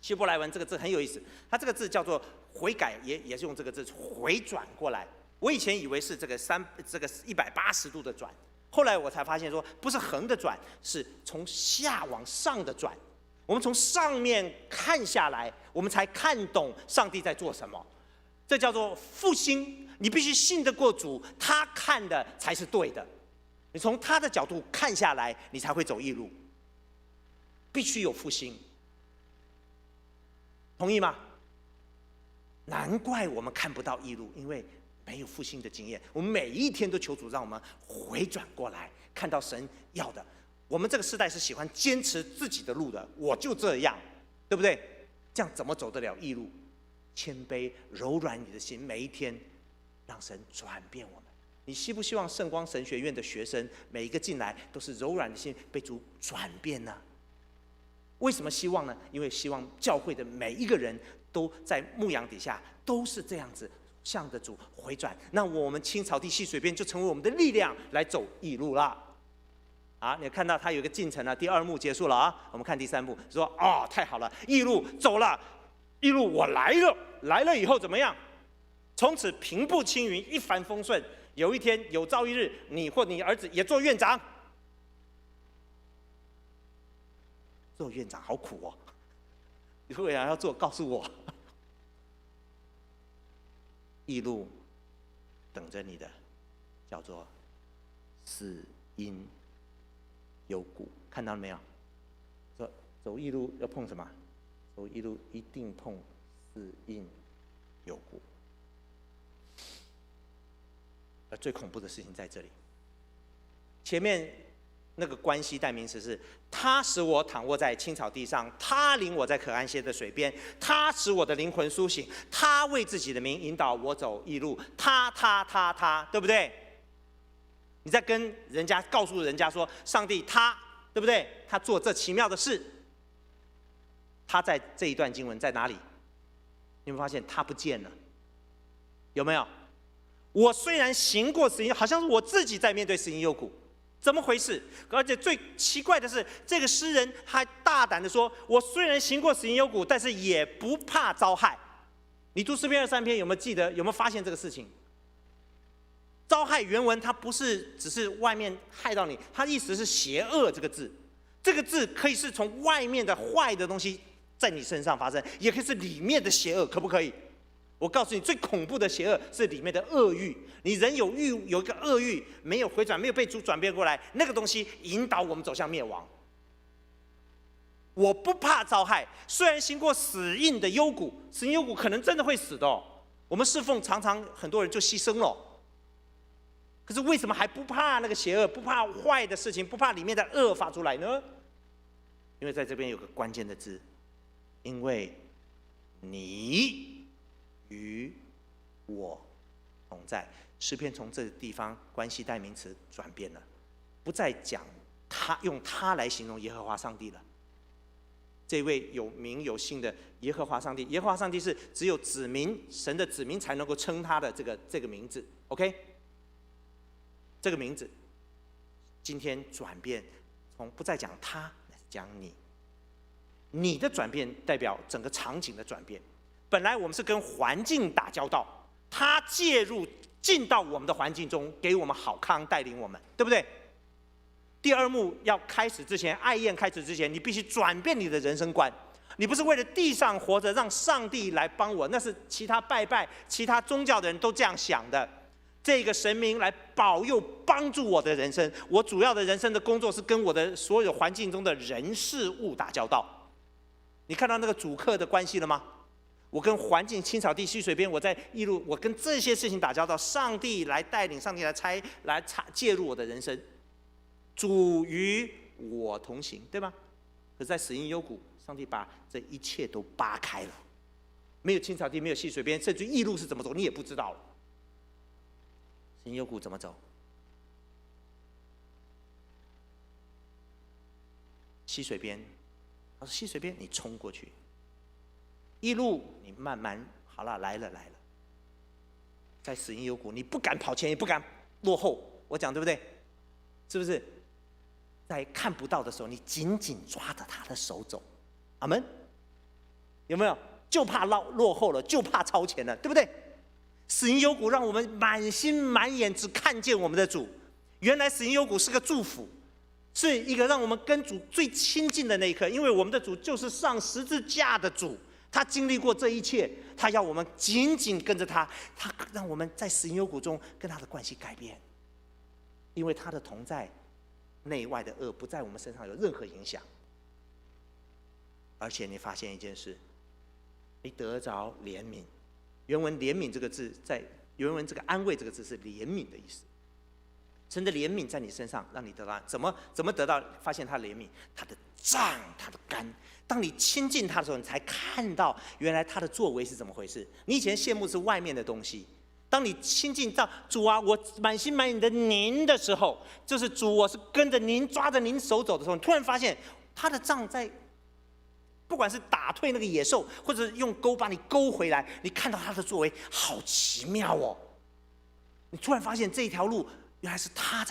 希伯来文这个字很有意思，它这个字叫做悔改，也是用这个字回转过来。我以前以为是这个180度的转，后来我才发现说不是横的转，是从下往上的转。我们从上面看下来，我们才看懂上帝在做什么。这叫做复兴。你必须信得过主，他看的才是对的。你从他的角度看下来，你才会走义路。必须有复兴，同意吗？难怪我们看不到义路，因为没有复兴的经验。我们每一天都求主让我们回转过来，看到神要的。我们这个时代是喜欢坚持自己的路的，我就这样，对不对？这样怎么走得了义路？谦卑柔软你的心，每一天让神转变我们。你希不希望圣光神学院的学生每一个进来都是柔软的心被主转变呢？为什么希望呢？因为希望教会的每一个人都在牧养底下都是这样子，向着主回转。那我们青草地细水边就成为我们的力量，来走义路啦。啊，你看到它有一个进程了，第2幕结束了啊，我们看第3幕，说哦，太好了，义路走了，义路我来了，来了以后怎么样？从此平步青云，一帆风顺。有一天有朝一日，你或你儿子也做院长。做院长好苦哦，你如果要做，告诉我。义路等着你的，叫做死因有谷，看到了没有？说走义路要碰什么？走义路一定碰死因有谷。而最恐怖的事情在这里，前面那个关系代名词是他使我躺卧在青草地上，他领我在可安歇的水边，他使我的灵魂苏醒，他为自己的名引导我走义路，他，对不对？你在跟人家告诉人家说，上帝他，对不对？他做这奇妙的事，他在这一段经文在哪里？你会发现他不见了，有没有？我虽然行过死荫，好像是我自己在面对死荫幽谷，怎么回事？而且最奇怪的是，这个诗人还大胆的说：“我虽然行过死荫幽谷，但是也不怕遭害。”你读诗篇23篇有没有记得？有没有发现这个事情？遭害原文它不是只是外面害到你，它意思是邪恶这个字。这个字可以是从外面的坏的东西在你身上发生，也可以是里面的邪恶，可不可以？我告诉你，最恐怖的邪恶是里面的恶欲。你人有一个恶欲，没有回转，没有被主转变过来，那个东西引导我们走向灭亡。我不怕遭害，虽然行过死荫的幽谷，死荫幽谷可能真的会死的哦。我们侍奉常常很多人就牺牲了，可是为什么还不怕那个邪恶，不怕坏的事情，不怕里面的恶发出来呢？因为在这边有个关键的字，因为你与我同在。诗篇从这个地方关系代名词转变了，不再讲他，用他来形容耶和华上帝了。这位有名有姓的耶和华上帝，耶和华上帝是只有子民，神的子民才能够称他的这个名字 ，OK？ 这个名字今天转变，从不再讲他，讲你。你的转变代表整个场景的转变。本来我们是跟环境打交道，他介入进到我们的环境中，给我们好康，带领我们，对不对？第二幕要开始之前，爱宴开始之前，你必须转变你的人生观。你不是为了地上活着，让上帝来帮我，那是其他拜拜、其他宗教的人都这样想的。这个神明来保佑、帮助我的人生，我主要的人生的工作是跟我的所有环境中的人事物打交道。你看到那个主客的关系了吗？我跟环境、青草地、溪水边，我在一路，我跟这些事情打交道，上帝来带领，上帝来介入我的人生。主与我同行，对吗？可是在死荫幽谷，上帝把这一切都扒开了，没有青草地，没有溪水边，甚至异路是怎么走，你也不知道了。死荫幽谷怎么走？溪水边，他说溪水边，你冲过去；异路，你慢慢好了，来了。在死荫幽谷，你不敢跑前，也不敢落后。我讲对不对？是不是？在看不到的时候，你紧紧抓着他的手走，阿门。有没有？就怕落后了，就怕超前了，对不对？死荫幽谷让我们满心满眼只看见我们的主。原来死荫幽谷是个祝福，是一个让我们跟主最亲近的那一刻，因为我们的主就是上十字架的主，他经历过这一切，他要我们紧紧跟着他，他让我们在死荫幽谷中跟他的关系改变，因为他的同在。内外的恶不在我们身上有任何影响，而且你发现一件事，你得着怜悯。原文怜悯这个字，在原文这个安慰这个字是怜悯的意思。神的怜悯在你身上，让你得到怎么得到？发现他怜悯，他的杖，他的竿。当你亲近他的时候，你才看到原来他的作为是怎么回事。你以前羡慕是外面的东西。当你亲近到主啊，我满心满眼的您的时候，就是主，我是跟着您抓着您手走的时候，你突然发现他的杖在，不管是打退那个野兽，或者用钩把你勾回来，你看到他的作为好奇妙哦。你突然发现这一条路原来是他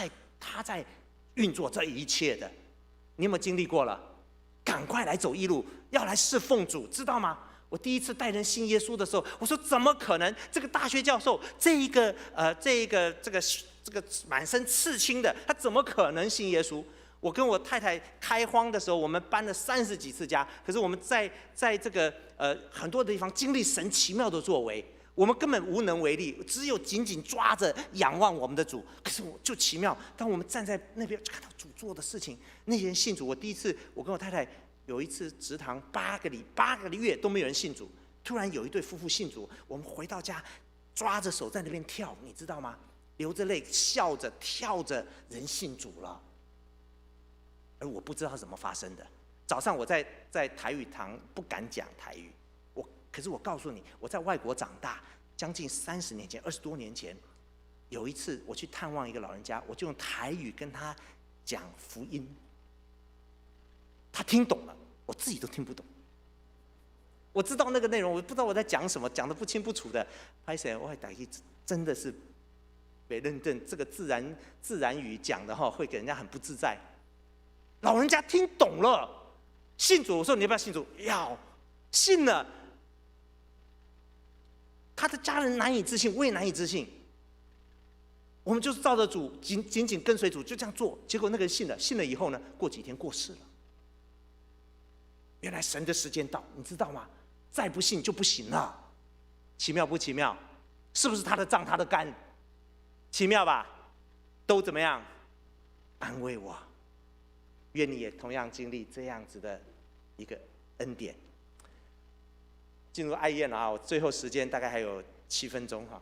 在运作这一切的，你有没有经历过了？赶快来走义路，要来侍奉主，知道吗？我第一次带人信耶稣的时候，我说怎么可能？这个大学教授，这个满身刺青的，他怎么可能信耶稣？我跟我太太开荒的时候，我们搬了30几次家，可是我们在这个很多的地方经历神奇妙的作为，我们根本无能为力，只有紧紧抓着仰望我们的主。可是我就奇妙，当我们站在那边就看到主做的事情，那些人信主。我第一次，我跟我太太。有一次植堂8个月都没有人信主，突然有一对夫妇信主，我们回到家，抓着手在那边跳，你知道吗？流着泪，笑着跳着，人信主了。而我不知道怎么发生的。早上我在台语堂不敢讲台语，可是我告诉你，我在外国长大，将近30年前，20多年前，有一次我去探望一个老人家，我就用台语跟他讲福音。他听懂了，我自己都听不懂。我知道那个内容，我不知道我在讲什么，讲得不清不楚的。拍谁？我还打一真的是没认真，这个自然语讲的哈，会给人家很不自在。老人家听懂了，信主。我说你要不要信主？要，信了。他的家人难以置信，我也难以置信。我们就是照着主，紧紧跟随主，就这样做。结果那个人信了，信了以后呢，过几天过世了。原来神的时间到，你知道吗？再不信就不行了，奇妙不奇妙？是不是他的杖，他的竿？奇妙吧？都怎么样？安慰我。愿你也同样经历这样子的一个恩典。进入爱宴了啊！我最后时间大概还有7分钟哈，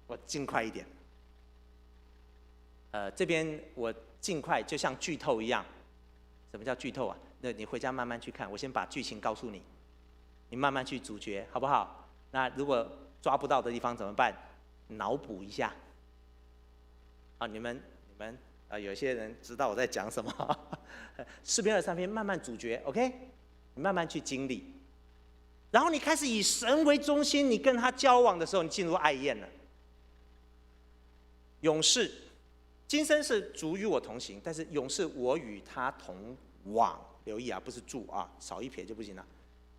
我尽快一点。这边我尽快，就像剧透一样。什么叫剧透啊？那你回家慢慢去看，我先把剧情告诉你，你慢慢去主角，好不好？那如果抓不到的地方怎么办？脑补一下。啊，你们有些人知道我在讲什么。诗篇23篇慢慢主角 ，OK， 你慢慢去经历，然后你开始以神为中心，你跟他交往的时候，你进入爱宴了。勇士，今生是主与我同行，但是勇士我与他同往，留意啊，不是住啊，少一撇就不行了。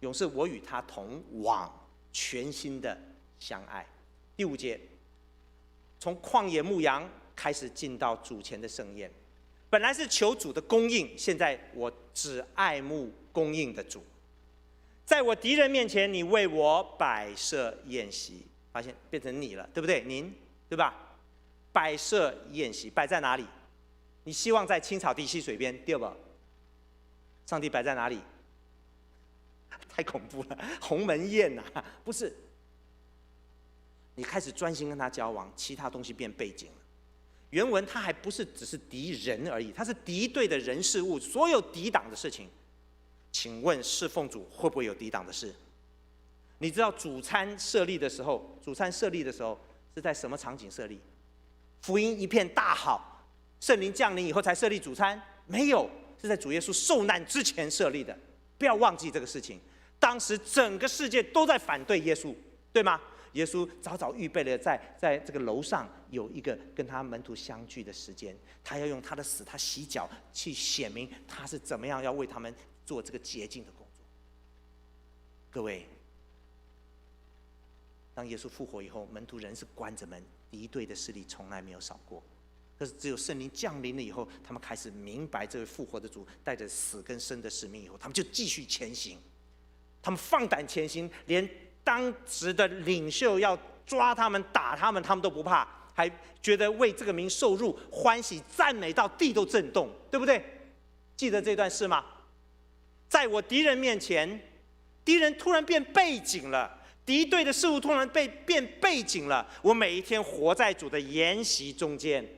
勇士我与他同往，全心的相爱。第5节，从旷野牧羊开始进到主前的盛宴，本来是求主的供应，现在我只爱慕供应的主。在我敌人面前，你为我摆设宴席，发现变成你了，对不对？您，对吧？摆设宴席，摆在哪里？你希望在青草地溪水边，对吧？上帝摆在哪里？太恐怖了，鸿门宴呐、啊，不是。你开始专心跟他交往，其他东西变背景了。原文他还不是只是敌人而已，他是敌对的人事物，所有抵挡的事情。请问侍奉主会不会有抵挡的事？你知道主餐设立的时候是在什么场景设立？福音一片大好，圣灵降临以后才设立主餐？没有，是在主耶稣受难之前设立的。不要忘记这个事情。当时整个世界都在反对耶稣，对吗？耶稣早早预备了在这个楼上有一个跟他门徒相聚的时间，他要用他的死，他洗脚去显明他是怎么样要为他们做这个洁净的工作。各位，当耶稣复活以后，门徒仍是关着门，敌对的势力从来没有少过。可是只有圣灵降临了以后，他们开始明白这位复活的主带着死跟生的使命以后，他们就继续前行。他们放胆前行，连当时的领袖要抓他们打他们，他们都不怕，还觉得为这个名受辱，欢喜赞美到地都震动，对不对？记得这段事吗？在我敌人面前，敌人突然变背景了，敌对的事物突然变背景了。我每一天活在主的筵席中间。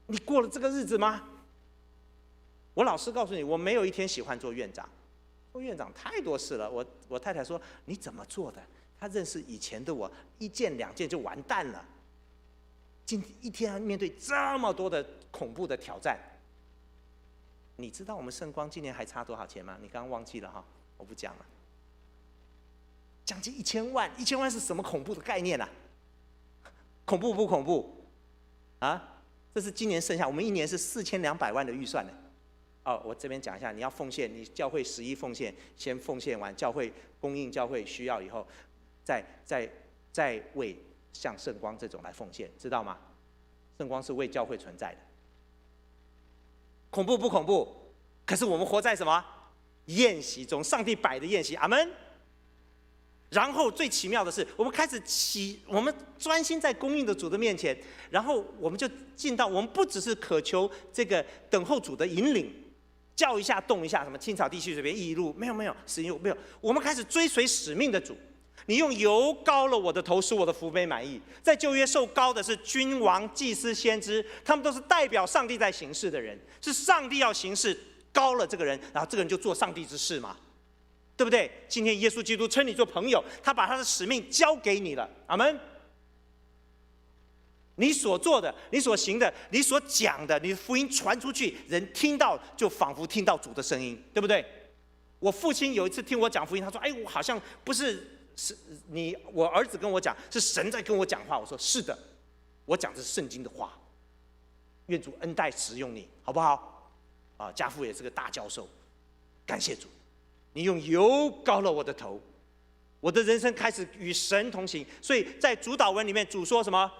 你过了这个日子吗？我老实告诉你，我没有一天喜欢做院长。做院长太多事了。我太太说：“你怎么做的？”她认识以前的我，1件2件就完蛋了。一天面对这么多的恐怖的挑战，你知道我们圣光今年还差多少钱吗？你刚刚忘记了哈，我不讲了。将近1000万，1000万是什么恐怖的概念啊？恐怖不恐怖？啊，这是今年剩下，我们1年是4200万的预算呢。哦，我这边讲一下，你要奉献，你教会11奉献，先奉献完，教会供应教会需要以后，再为像圣光这种来奉献，知道吗？圣光是为教会存在的。恐怖不恐怖？可是我们活在什么宴席中？上帝摆的宴席，阿们。然后最奇妙的是，我们开始我们专心在供应的主的面前，然后我们就进到，我们不只是渴求这个等候主的引领。叫一下动一下，什么青草地溪水边一路没有，使用没有。我们开始追随使命的主。你用油膏了我的头，使我的福杯满溢。在旧约受膏的是君王、祭司、先知，他们都是代表上帝在行事的人，是上帝要行事，膏了这个人，然后这个人就做上帝之事嘛，对不对？今天耶稣基督称你做朋友，他把他的使命交给你了，阿们。你所做的，你所行的，你所讲的，你的福音传出去，人听到就仿佛听到主的声音，对不对？我父亲有一次听我讲福音，他说：“哎，我好像不是我儿子跟我讲，是神在跟我讲话。”我说：“是的，我讲的是圣经的话。愿主恩待使用你，好不好？”啊，家父也是个大教授，感谢主，你用油膏了我的头，我的人生开始与神同行。所以在主祷文里面，主说什么？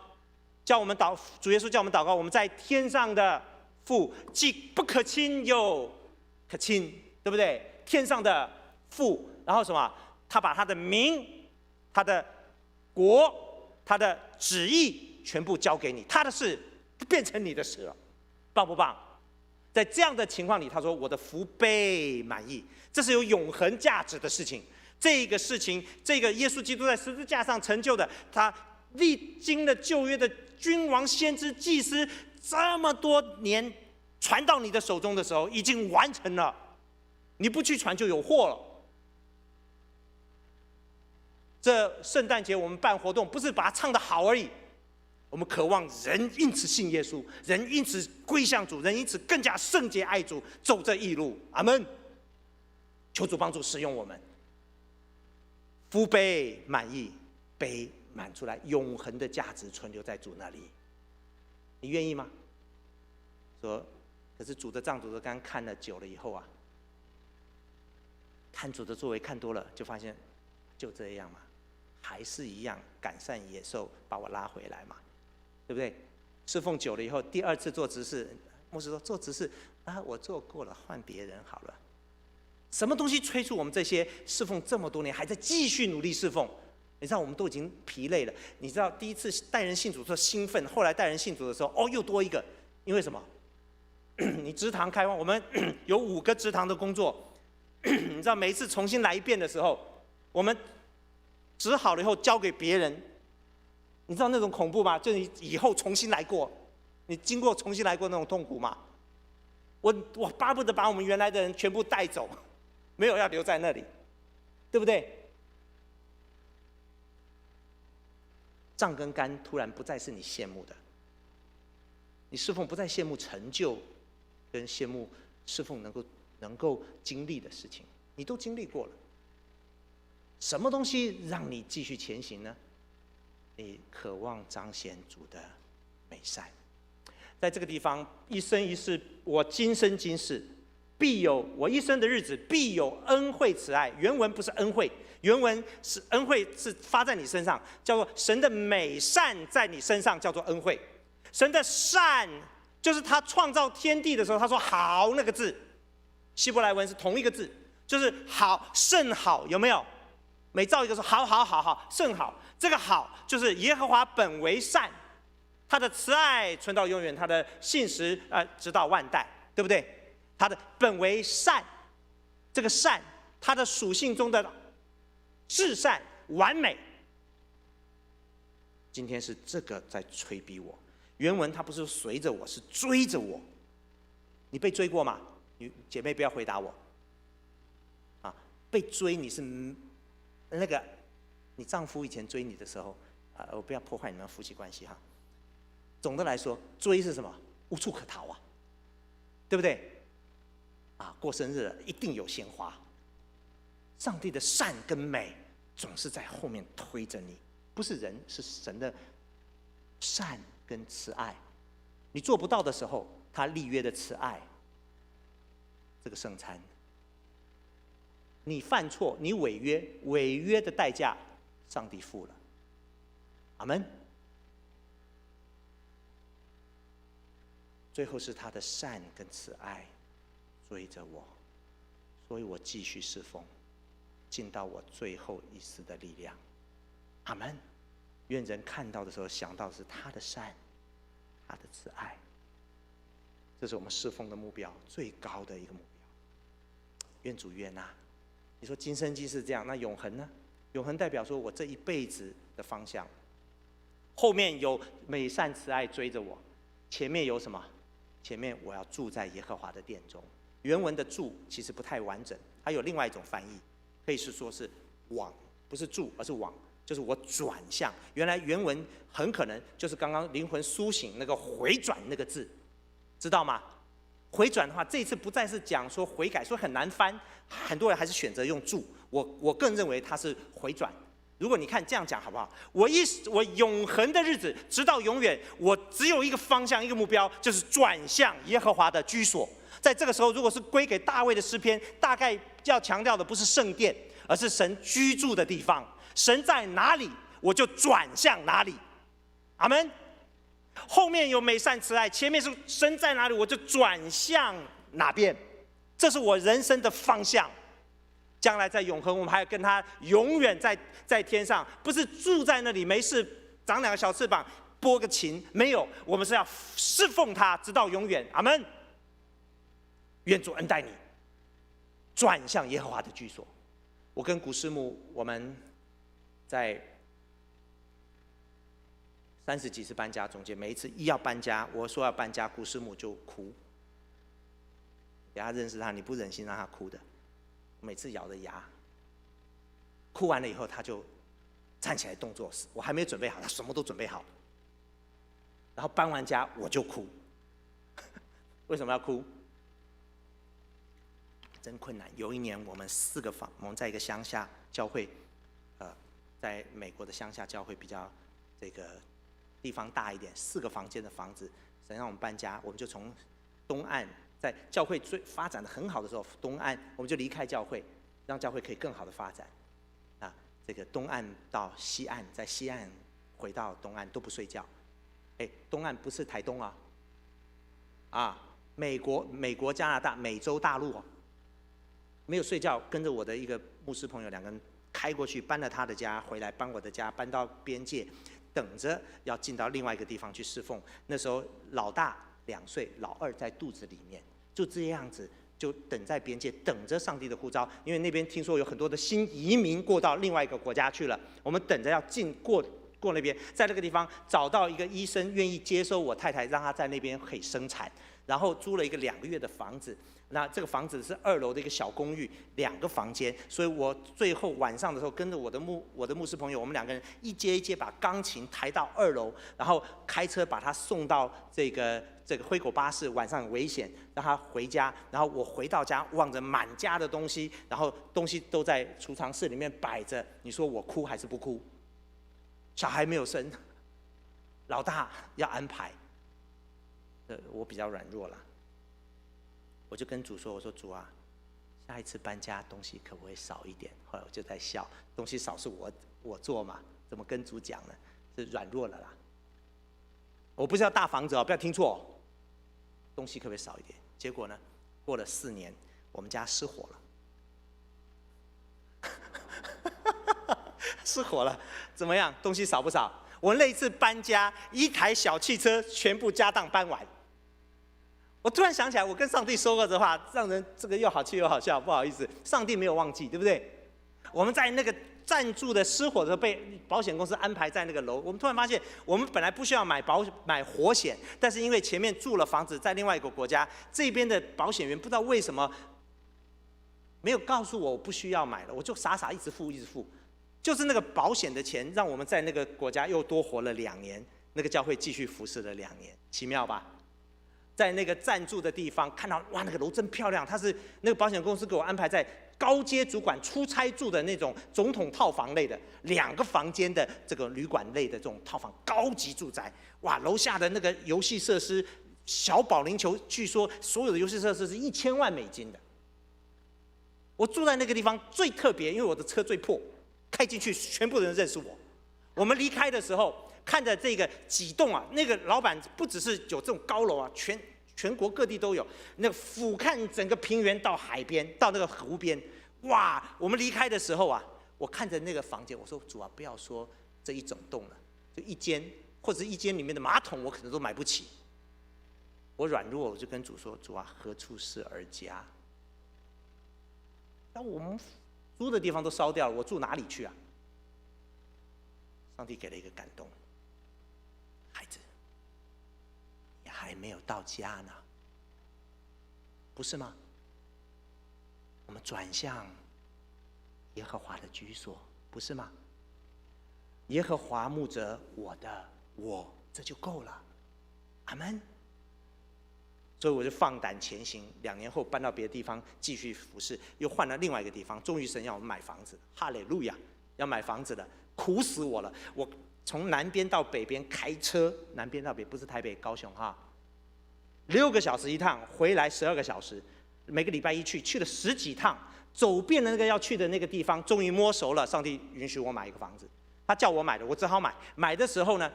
主耶稣叫我们祷告，我们在天上的父，既不可亲又可亲，对不对？天上的父，然后什么？他把他的名、他的国、他的旨意全部交给你，他的事变成你的事了，棒不棒？在这样的情况里，他说：“我的福杯满溢。”这是有永恒价值的事情。这个事情，这个耶稣基督在十字架上成就的，他历经了旧约的君王、先知、祭司这么多年传到你的手中的时候，已经完成了。你不去传就有祸了。这圣诞节我们办活动，不是把它唱得好而已，我们渴望人因此信耶稣，人因此归向主，人因此更加圣洁爱主，走这义路。阿们。求主帮助使用我们，福杯满溢，杯满出来，永恒的价值存留在主那里。你愿意吗？说，可是主的杖、主的竿看了久了以后啊，看主的作为看多了，就发现就这样嘛，还是一样赶善野兽，把我拉回来嘛，对不对？侍奉久了以后，第二次做执事，牧师说做执事啊，我做过了，换别人好了。什么东西催促我们这些侍奉这么多年，还在继续努力侍奉？你知道我们都已经疲累了。你知道第一次带人信主的时候兴奋，后来带人信主的时候，哦，又多一个，因为什么？你职堂开放，我们有5个职堂的工作，你知道每一次重新来一遍的时候，我们职好了以后交给别人，你知道那种恐怖吗？就是你以后重新来过，你经过重新来过那种痛苦吗？我巴不得把我们原来的人全部带走，没有要留在那里，对不对？杖跟竿突然不再是你羡慕的，你侍奉不再羡慕成就，跟羡慕侍奉能够经历的事情，你都经历过了。什么东西让你继续前行呢？你渴望彰显主的美善。在这个地方，一生一世，我今生今世必有，我一生的日子必有恩惠慈爱。原文不是恩惠，原文是恩惠是发在你身上，叫做神的美善在你身上，叫做恩惠。神的善就是他创造天地的时候，他说好那个字，希伯来文是同一个字，就是好，甚好，有没有？每造一个说好好好好甚好，这个好就是耶和华本为善，他的慈爱存到永远，他的信实直到万代，对不对？他的本为善，这个善，他的属性中的至善完美。今天是这个在催逼我。原文他不是随着我，是追着我。你被追过吗？姐妹不要回答我。啊，被追你是那个，你丈夫以前追你的时候，我不要破坏你们夫妻关系哈。总的来说，追是什么？无处可逃啊，对不对？啊，过生日了一定有鲜花。上帝的善跟美总是在后面推着你，不是人，是神的善跟慈爱。你做不到的时候，他立约的慈爱，这个圣餐，你犯错，你违约，违约的代价，上帝付了。阿们。最后是他的善跟慈爱追着我，所以我继续侍奉，尽到我最后一丝的力量。阿们。愿人看到的时候想到的是他的善，他的慈爱，这是我们侍奉的目标，最高的一个目标。愿主悦纳。你说今生今世这样，那永恒呢？永恒代表说我这一辈子的方向，后面有美善慈爱追着我，前面有什么？前面我要住在耶和华的殿中。原文的住其实不太完整，还有另外一种翻译，可以是说是往，不是住，而是往，就是我转向。原来原文很可能就是刚刚灵魂苏醒那个回转那个字，知道吗？回转的话，这一次不再是讲说悔改，说很难翻，很多人还是选择用住。我更认为它是回转。如果你看这样讲好不好？我永恒的日子直到永远，我只有一个方向，一个目标，就是转向耶和华的居所。在这个时候，如果是归给大卫的诗篇，大概要强调的不是圣殿，而是神居住的地方。神在哪里，我就转向哪里。阿们。后面有美善慈爱，前面是神在哪里，我就转向哪边。这是我人生的方向。将来在永恒，我们还要跟他永远在天上，不是住在那里没事长2个小翅膀拨个琴，没有，我们是要侍奉他直到永远。阿们。愿主恩待你，转向耶和华的居所。我跟古师母，我们在30几次搬家中间，每一次一要搬家，我说要搬家，古师母就哭。给他认识他，你不忍心让他哭的。每次咬着牙，哭完了以后，他就站起来动作，我还没准备好，他什么都准备好。然后搬完家我就哭，为什么要哭？真困难。有一年我们我们在一个乡下教会，在美国的乡下教会比较这个地方大一点，4个房间的房子，神让我们搬家，我们就从东岸，在教会最发展的很好的时候，东岸我们就离开教会，让教会可以更好的发展。这个东岸到西岸，在西岸回到东岸都不睡觉。东岸不是台东美国、加拿大、美洲大陆没有睡觉，跟着我的一个牧师朋友2个人开过去，搬了他的家，回来搬我的家，搬到边界，等着要进到另外一个地方去侍奉。那时候老大2岁，老2在肚子里面，就这样子。就等在边界，等着上帝的呼召，因为那边听说有很多的新移民过到另外一个国家去了，我们等着要过那边，在那个地方找到一个医生愿意接收我太太，让她在那边可以生产，然后租了一个2个月的房子。那这个房子是2楼的一个小公寓，2个房间，所以我最后晚上的时候跟着我的牧师朋友，我们2个人一阶一阶把钢琴抬到2楼，然后开车把他送到这个灰狗巴士，晚上很危险，让他回家。然后我回到家，望着满家的东西，然后东西都在储藏室里面摆着。你说我哭还是不哭？小孩没有生，老大要安排，我比较软弱了。我就跟主说：“我说主啊，下一次搬家东西可不可以少一点？”后来我就在笑，东西少是我做嘛，怎么跟主讲呢？是软弱了啦。我不是要大房子不要听错。东西可不可以少一点？结果呢，过了4年，我们家失火了。失火了，怎么样？东西少不少？我那一次搬家，1台小汽车全部家当搬完。我突然想起来，我跟上帝说过这话，让人这个又好气又好笑。不好意思，上帝没有忘记，对不对？我们在那个暂住的失火的时候，被保险公司安排在那个楼。我们突然发现，我们本来不需要买活险，但是因为前面住了房子在另外一个国家，这边的保险员不知道为什么没有告诉我不需要买了，我就傻傻一直付。就是那个保险的钱，让我们在那个国家又多活了2年，那个教会继续服侍了2年，奇妙吧？在那个暂住的地方看到，哇，那个楼真漂亮。它是那个保险公司给我安排在高阶主管出差住的那种总统套房类的2个房间的这个旅馆类的这种套房，高级住宅。哇，楼下的那个游戏设施，小保龄球，据说所有的游戏设施是1000万美金的。我住在那个地方最特别，因为我的车最破，开进去全部人认识我。我们离开的时候，看着这个几栋那个老板不只是有这种高楼全国各地都有，那个俯瞰整个平原到海边，到那个湖边，哇！我们离开的时候我看着那个房间，我说主啊，不要说这一整栋了，就1间，或者1间里面的马桶，我可能都买不起。我软弱，我就跟主说：主啊，何处是儿家？那我们租的地方都烧掉了，我住哪里去啊？上帝给了一个感动，孩子，你还没有到家呢，不是吗？我们转向耶和华的居所，不是吗？耶和华牧者我的，这就够了，阿们。所以我就放胆前行，2年后搬到别的地方继续服侍，又换了另外一个地方。终于神要我们买房子，哈利路亚！要买房子了，苦死我了！我从南边到北边开车，南边到北不是台北、高雄6个小时一趟，回来12个小时。每个礼拜一去了10几趟，走遍了那个要去的那个地方，终于摸熟了。上帝允许我买一个房子，他叫我买的，我只好买。买的时候呢，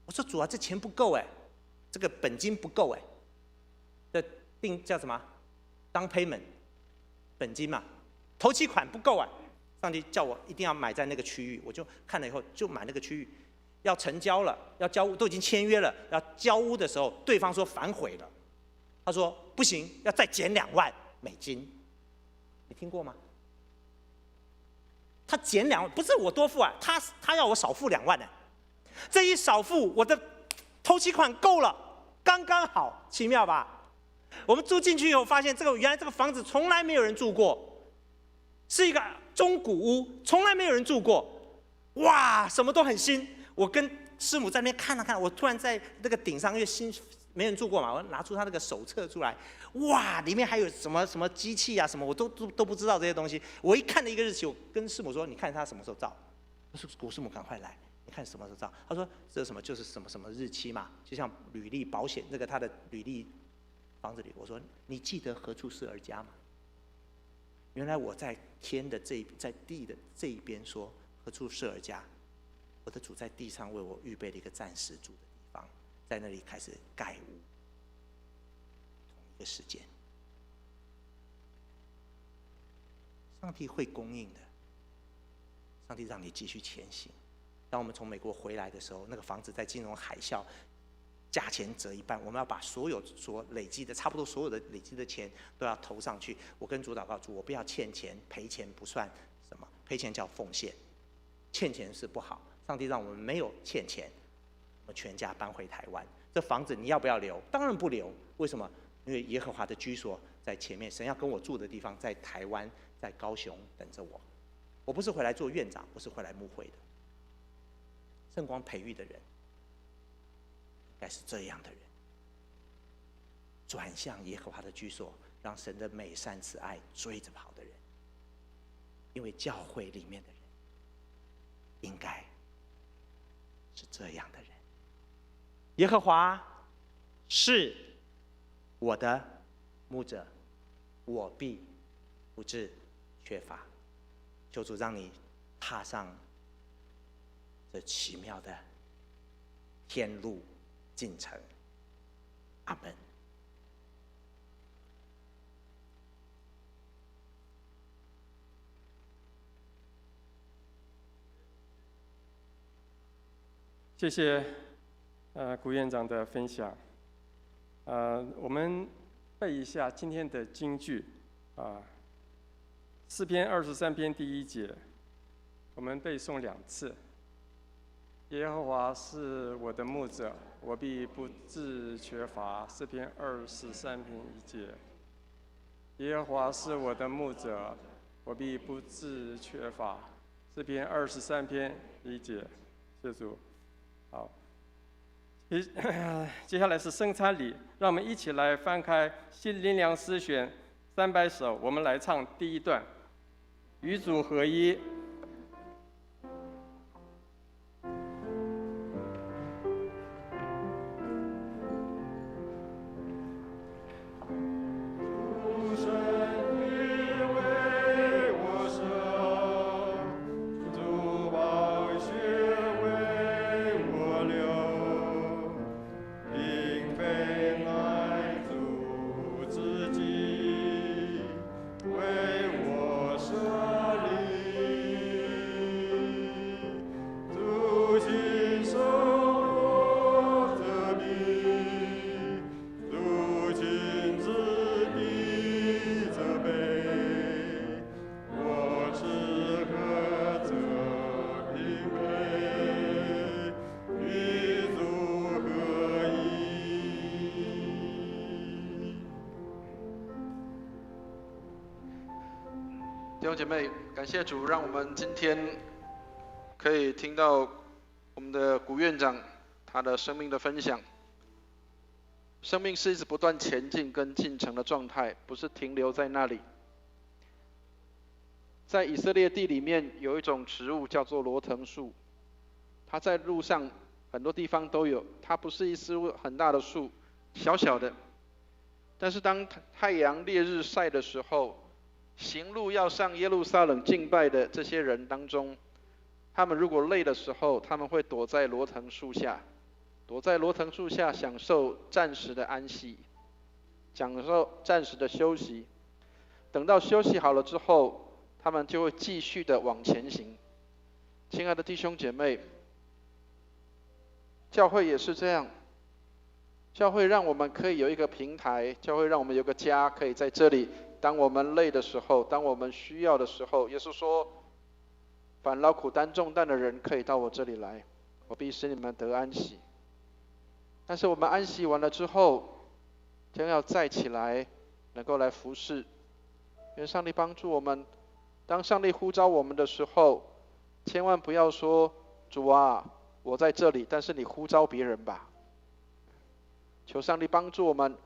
我说主啊，这钱不够这个本金不够这叫什么 ？down payment， 本金嘛，头期款不够上帝叫我一定要买在那个区域，我就看了以后就买那个区域。要成交了，要交屋都已经签约了，要交屋的时候，对方说反悔了，他说不行，要再减2万美金。你听过吗？他减2万，不是我多付他要我少付2万这一少付，我的头期款够了，刚刚好，奇妙吧？我们住进去以后，发现原来这个房子从来没有人住过，是一个中古屋，从来没有人住过。哇，什么都很新。我跟师母在那边看了看，我突然在那个顶上，因为新没人住过嘛，我拿出他那个手册出来，哇，里面还有什么什么机器啊，什么我都不知道这些东西。我一看了一个日期，我跟师母说：“你看他什么时候造？”我说：“古师母，赶快来。”你看什么时候造？他说这是什么？就是什么什么日期嘛，就像履历保险那个他的履历房子里。我说你记得何处是儿家吗？原来我在天的在地的这一边说何处是儿家，我的主在地上为我预备了一个暂时住的地方，在那里开始盖屋。同一个时间，上帝会供应的，上帝让你继续前行。当我们从美国回来的时候，那个房子在金融海啸，价钱折一半，我们要把所累积的差不多所有的累积的钱都要投上去。我跟主祷告，主，我不要欠钱，赔钱不算什么，赔钱叫奉献，欠钱是不好。上帝让我们没有欠钱，我们全家搬回台湾。这房子你要不要留？当然不留。为什么？因为耶和华的居所在前面，神要跟我住的地方在台湾，在高雄等着我。我不是回来做院长，不是回来牧会的。圣光培育的人，应该是这样的人，转向耶和华的居所，让神的美善慈爱追着跑的人。因为教会里面的人，应该是这样的人。耶和华是我的牧者，我必不致缺乏。求主让你踏上这奇妙的天路进程。阿们。谢谢古院长的分享。我们背一下今天的金句诗篇23篇第1节，我们背诵2次。耶和华是我的牧者，我必不致缺乏。诗篇23篇1节。耶和华是我的牧者，我必不致缺乏。诗篇23篇1节。谢主。好，接下来是圣餐礼，让我们一起来翻开新灵粮诗选300首，我们来唱第1段，与主合一。弟兄姐妹，感谢主，让我们今天可以听到我们的古院长他的生命的分享。生命是一直不断前进跟进程的状态，不是停留在那里。在以色列地里面有一种植物叫做罗藤树，它在路上很多地方都有，它不是一棵很大的树，小小的，但是当太阳烈日晒的时候，行路要上耶路撒冷敬拜的这些人当中，他们如果累的时候，他们会躲在罗藤树下，享受暂时的安息，享受暂时的休息。等到休息好了之后，他们就会继续的往前行。亲爱的弟兄姐妹，教会也是这样，教会让我们可以有一个平台，教会让我们有个家，可以在这里，当我们累的时候，当我们需要的时候，耶稣说，凡劳苦担重担的人可以到我这里来，我必使你们得安息。但是我们安息完了之后，将要再起来，能够来服侍。愿上帝帮助我们，当上帝呼召我们的时候，千万不要说主啊，我在这里，但是你呼召别人吧。求上帝帮助我们，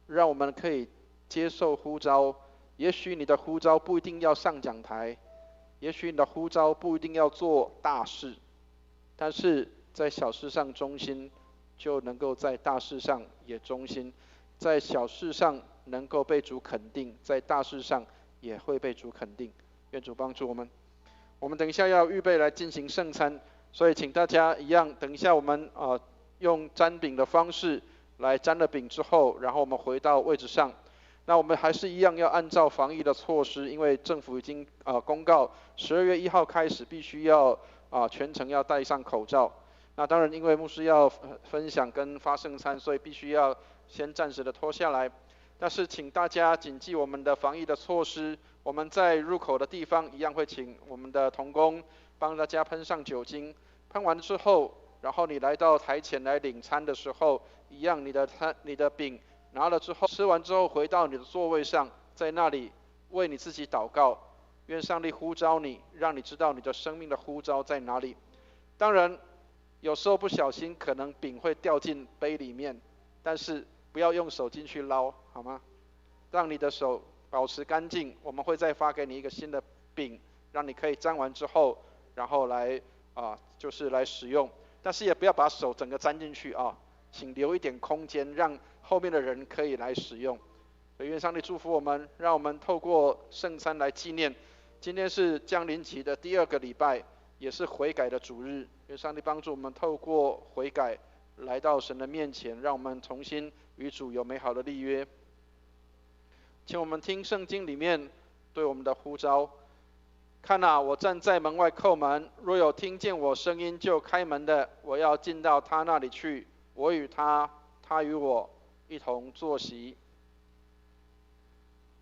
让我们可以接受呼召。也许你的呼召不一定要上讲台，也许你的呼召不一定要做大事，但是在小事上忠心，就能够在大事上也忠心；在小事上能够被主肯定，在大事上也会被主肯定。愿主帮助我们。我们等一下要预备来进行圣餐，所以请大家一样，等一下我们用沾饼的方式来沾了饼之后，然后我们回到位置上。那我们还是一样要按照防疫的措施，因为政府已经公告，12月1号开始必须要全程要戴上口罩。那当然，因为牧师要分享跟发圣餐，所以必须要先暂时的脱下来。但是请大家谨记我们的防疫的措施。我们在入口的地方一样会请我们的同工帮大家喷上酒精。喷完之后，然后你来到台前来领餐的时候，一样你的饼拿了之后，吃完之后回到你的座位上，在那里为你自己祷告，愿上帝呼召你，让你知道你的生命的呼召在哪里。当然，有时候不小心可能饼会掉进杯里面，但是不要用手进去捞，好吗？让你的手保持干净，我们会再发给你一个新的饼，让你可以沾完之后，然后来就是来使用。但是也不要把手整个沾进去啊，请留一点空间，让后面的人可以来使用。所以愿上帝祝福我们，让我们透过圣餐来纪念。今天是降临期的第2个礼拜，也是悔改的主日。愿上帝帮助我们透过悔改来到神的面前，让我们重新与主有美好的立约。请我们听圣经里面对我们的呼召。看啊，我站在门外叩门，若有听见我声音就开门的，我要进到他那里去，我与他，他与我一同坐席。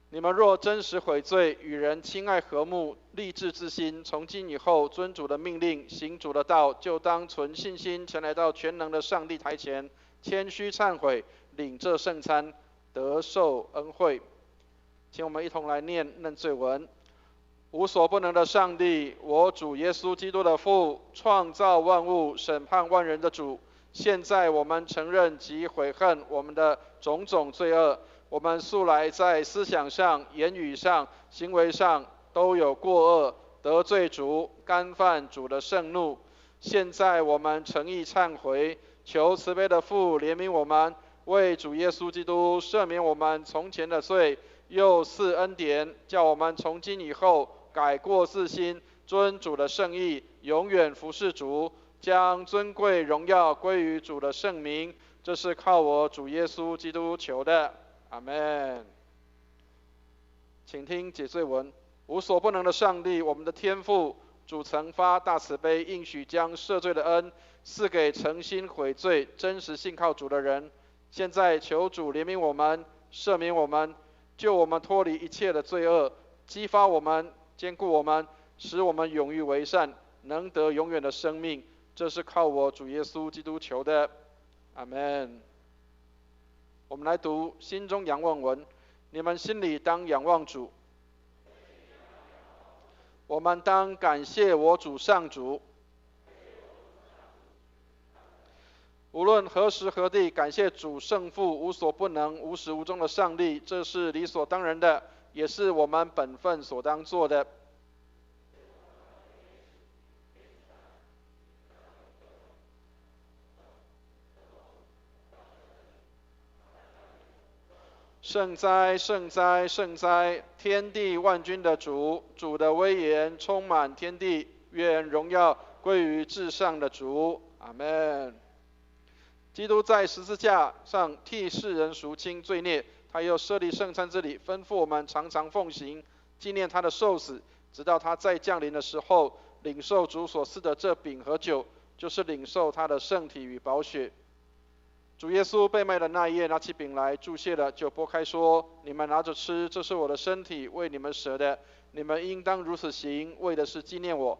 你们若真实悔罪，与人亲爱和睦，立志之心，从今以后遵主的命令，行主的道，就当存信心前来到全能的上帝台前，谦虚忏悔，领这圣餐，得受恩惠。请我们一同来念认罪文。无所不能的上帝，我主耶稣基督的父，创造万物、审判万人的主，现在我们承认及悔恨我们的种种罪恶。我们素来在思想上、言语上、行为上都有过恶，得罪主，干犯主的圣怒。现在我们诚意忏悔，求慈悲的父怜悯我们，为主耶稣基督赦免我们从前的罪，又赐恩典，叫我们从今以后改过自新，遵主的圣意，永远服侍主，将尊贵荣耀归于主的圣名。这是靠我主耶稣基督求的。阿们。请听解罪文。无所不能的上帝，我们的天父，主曾发大慈悲，应许将赦罪的恩赐给诚心悔罪、真实信靠主的人。现在求主怜悯我们，赦免我们，救我们脱离一切的罪恶，激发我们，坚固我们，使我们勇于为善，能得永远的生命。这是靠我主耶稣基督求的。阿们。我们来读心中仰望文。你们心里当仰望主。我们当感谢我主上主。无论何时何地，感谢主圣父无所不能、无始无终的上帝，这是理所当然的，也是我们本分所当做的。圣哉，圣哉，圣哉！天地万军的主，主的威严充满天地，愿荣耀归于至上的主。阿们。基督在十字架上替世人赎清罪孽，他又设立圣餐之礼，吩咐我们常常奉行，纪念他的受死，直到他再降临的时候，领受主所赐的这饼和酒，就是领受他的圣体与宝血。主耶稣被卖的那一夜，拿起饼来，祝谢了，就拨开说：“你们拿着吃，这是我的身体，为你们舍的。你们应当如此行，为的是纪念我。”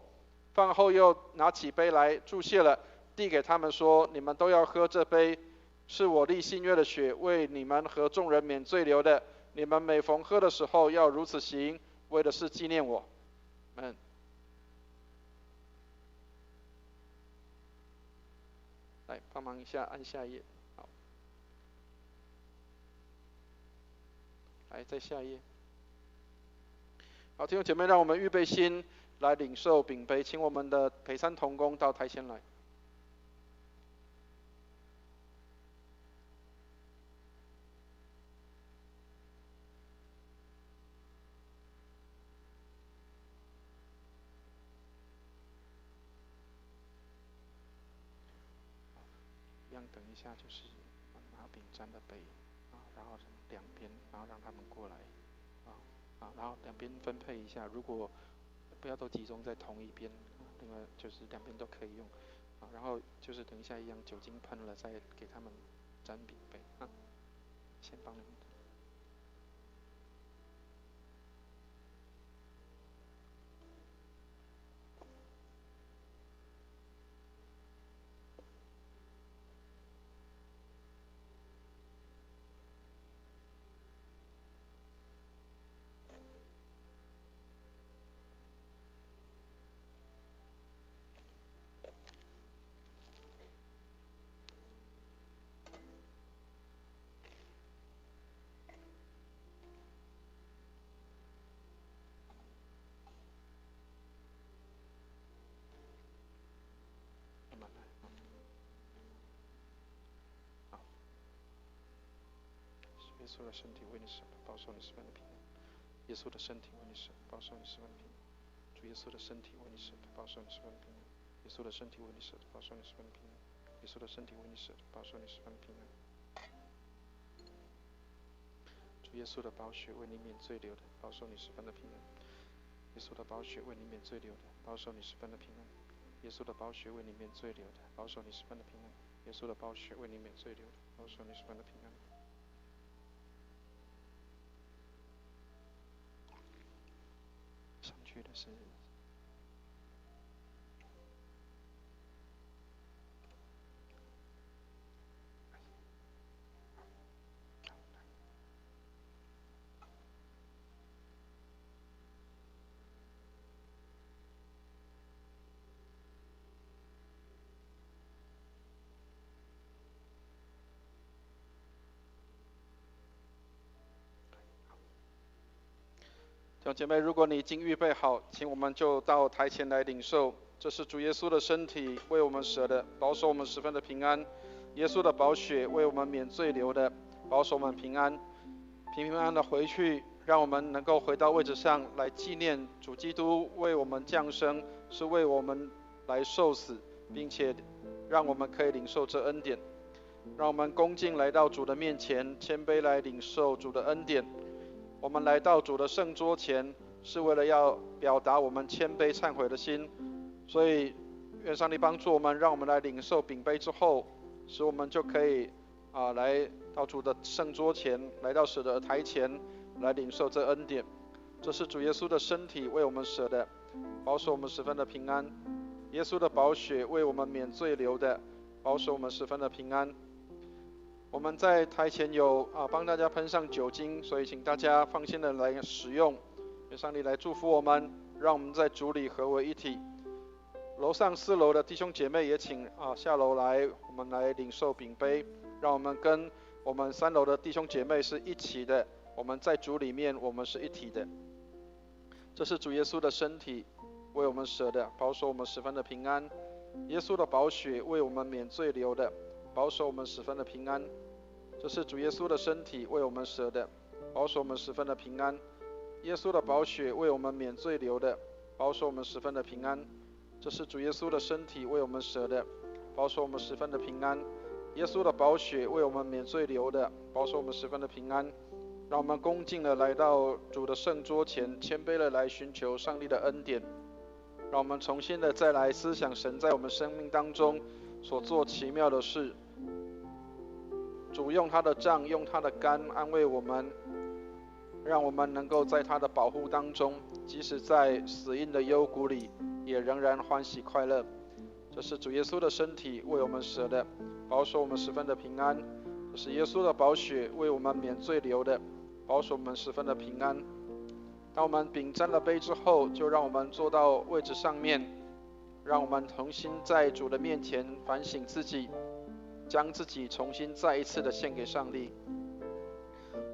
饭后又拿起杯来，祝谢了，递给他们说：“你们都要喝这杯，是我立新约的血，为你们和众人免罪流的。你们每逢喝的时候要如此行，为的是纪念我。来，帮忙一下，按下一页。好，来，再下一页。好，弟兄姐妹，让我们预备心来领受饼杯，请我们的陪餐同工到台前来。一样，等一下就是拿饼沾的杯然后两边，然后让他们过来然后两边分配一下，如果不要都集中在同一边另外就是两边都可以用然后就是等一下一样，酒精喷了再给他们沾饼杯先帮你们。耶稣的身体为你舍，保守你十分的平安。耶稣的身体为你舍，保守你十分的平安。主耶稣的身体为你舍，保守你十分的平安。耶稣的身体为你舍，保守你十分的平安。耶稣的身体为你舍，保守你十分的平安。主耶稣的宝血为你免罪流的，保守你十分的平安。耶稣的宝血为你免罪流的，保守你十分的平安。耶稣的宝血为你免罪流的，保守你十分的平安。耶稣的宝血为你免罪流的，保守你十分的平安。上去的是弟兄姐妹，如果你已经预备好，请我们就到台前来领受。这是主耶稣的身体，为我们舍的，保守我们十分的平安。耶稣的宝血为我们免罪流的，保守我们平安。平平安安的回去，让我们能够回到位置上来纪念主基督为我们降生，是为我们来受死，并且让我们可以领受这恩典。让我们恭敬来到主的面前，谦卑来领受主的恩典。我们来到主的圣桌前，是为了要表达我们谦卑忏悔的心。所以愿上帝帮助我们，让我们来领受饼杯之后，使我们就可以来到主的圣桌前，来到神的台前来领受这恩典。这是主耶稣的身体为我们舍的，保守我们十分的平安。耶稣的宝血为我们免罪流的，保守我们十分的平安。我们在台前有帮大家喷上酒精，所以请大家放心的来使用。愿上帝来祝福我们，让我们在主里合为一体。楼上4楼的弟兄姐妹也请下楼来，我们来领受饼杯，让我们跟我们3楼的弟兄姐妹是一起的。我们在主里面，我们是一体的。这是主耶稣的身体为我们舍的，保守我们十分的平安。耶稣的宝血为我们免罪流的，保守我们十分的平安。这是主耶稣的身体为我们舍的，保守我们十分的平安。耶稣的宝血为我们免罪流的，保守我们十分的平安。这是主耶稣的身体为我们舍的，保守我们十分的平安。耶稣的宝血为我们免罪流的，保守我们十分的平安。让我们恭敬的来到主的圣桌前，谦卑的来寻求上帝的恩典。让我们重新的再来思想神在我们生命当中所做奇妙的事。主用他的杖，用他的竿安慰我们，让我们能够在他的保护当中，即使在死荫的幽谷里，也仍然欢喜快乐。这是主耶稣的身体为我们舍的，保守我们十分的平安。这是耶稣的宝血为我们免罪流的，保守我们十分的平安。当我们秉沾了杯之后，就让我们坐到位置上面，让我们重新在主的面前反省自己，将自己重新再一次的献给上帝。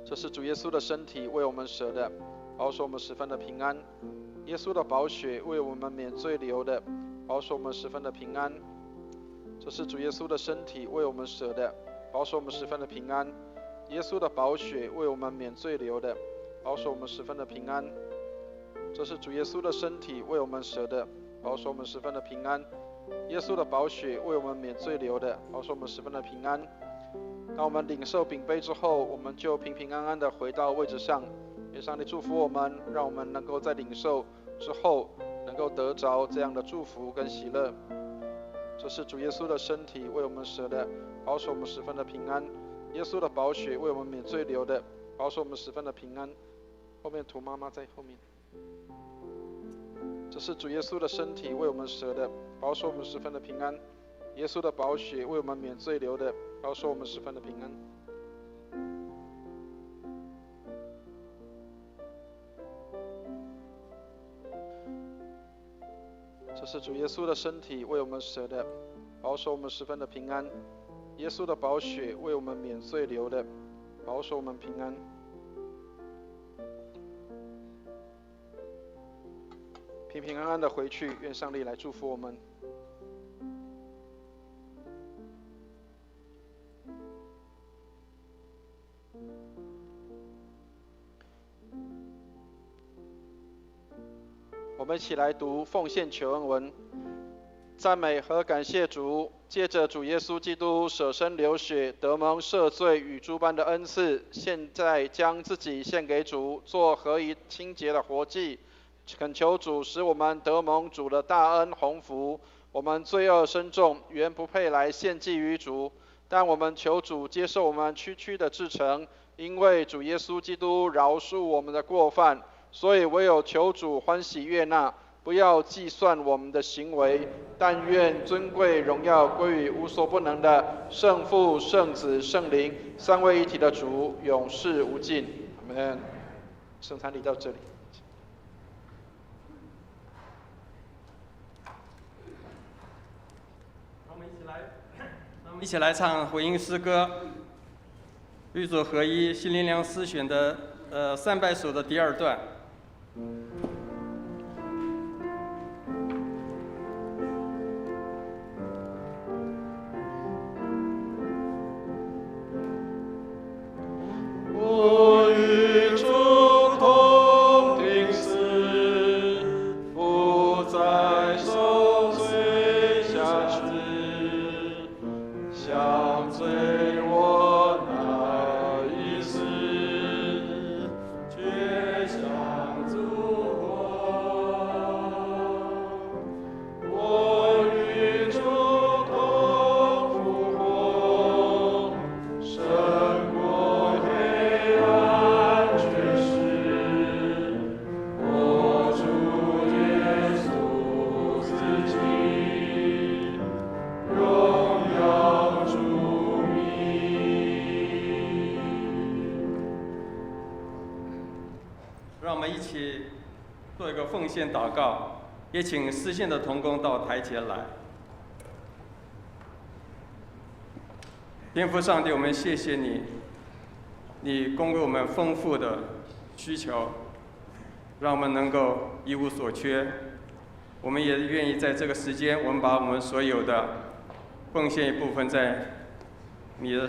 这是主耶稣的身体为我们舍的，保守我们十分的平安。耶稣的宝血为我们免罪流的，保守我们十分的平安。这是主耶稣的身体为我们舍的，保守我们十分的平安。耶稣的宝血为我们免罪流的，保守我们十分的平安。这是主耶稣的身体为我们舍的，保守我们十分的平安。耶稣的宝血为我们免罪流的，保守我们十分的平安。当我们领受饼杯之后，我们就平平安安的回到位置上。愿上帝祝福我们，让我们能够在领受之后能够得着这样的祝福跟喜乐。这是主耶稣的身体为我们舍的，保守我们十分的平安。耶稣的宝血为我们免罪流的，保守我们十分的平安。后面图妈妈在后面。这是主耶稣的身体为我们舍的，保守我们十分的平安。耶稣的宝血为我们免罪流的，保守我们十分的平安。这是主耶稣的身体为我们舍的，保守我们十分的平安。耶稣的宝血为我们免罪流的，保守我们平安。平平安安的回去，愿上帝来祝福我们。我们一起来读奉献求恩文。赞美和感谢主，借着主耶稣基督舍身流血，得蒙赦罪与诸般的恩赐，现在将自己献给主，做合宜清洁的活祭。恳求主使我们得蒙主的大恩鸿福。我们罪恶深重，原不配来献祭于主，但我们求主接受我们区区的至诚，因为主耶稣基督饶恕我们的过犯，所以唯有求主欢喜悦纳，不要计算我们的行为，但愿尊贵荣耀归于无所不能的圣父、圣子、圣灵三位一体的主，永世无尽。阿们。圣餐礼到这里。一起来唱回应诗歌，律主合一新灵粮诗选的300首的第2段。我与主同定死，不再受罪辖制，想罪我哪一死，却想主活。我与主同复活，胜过黑暗权势，我主耶稣自己，荣耀主名。让我们一起做一个奉献祷告，也请诗献的同工到台前来。天父上帝，我们谢谢你，你供给我们丰富的需求，让我们能够一无所缺。我们也愿意在这个时间，我们把我们所有的奉献一部分在你的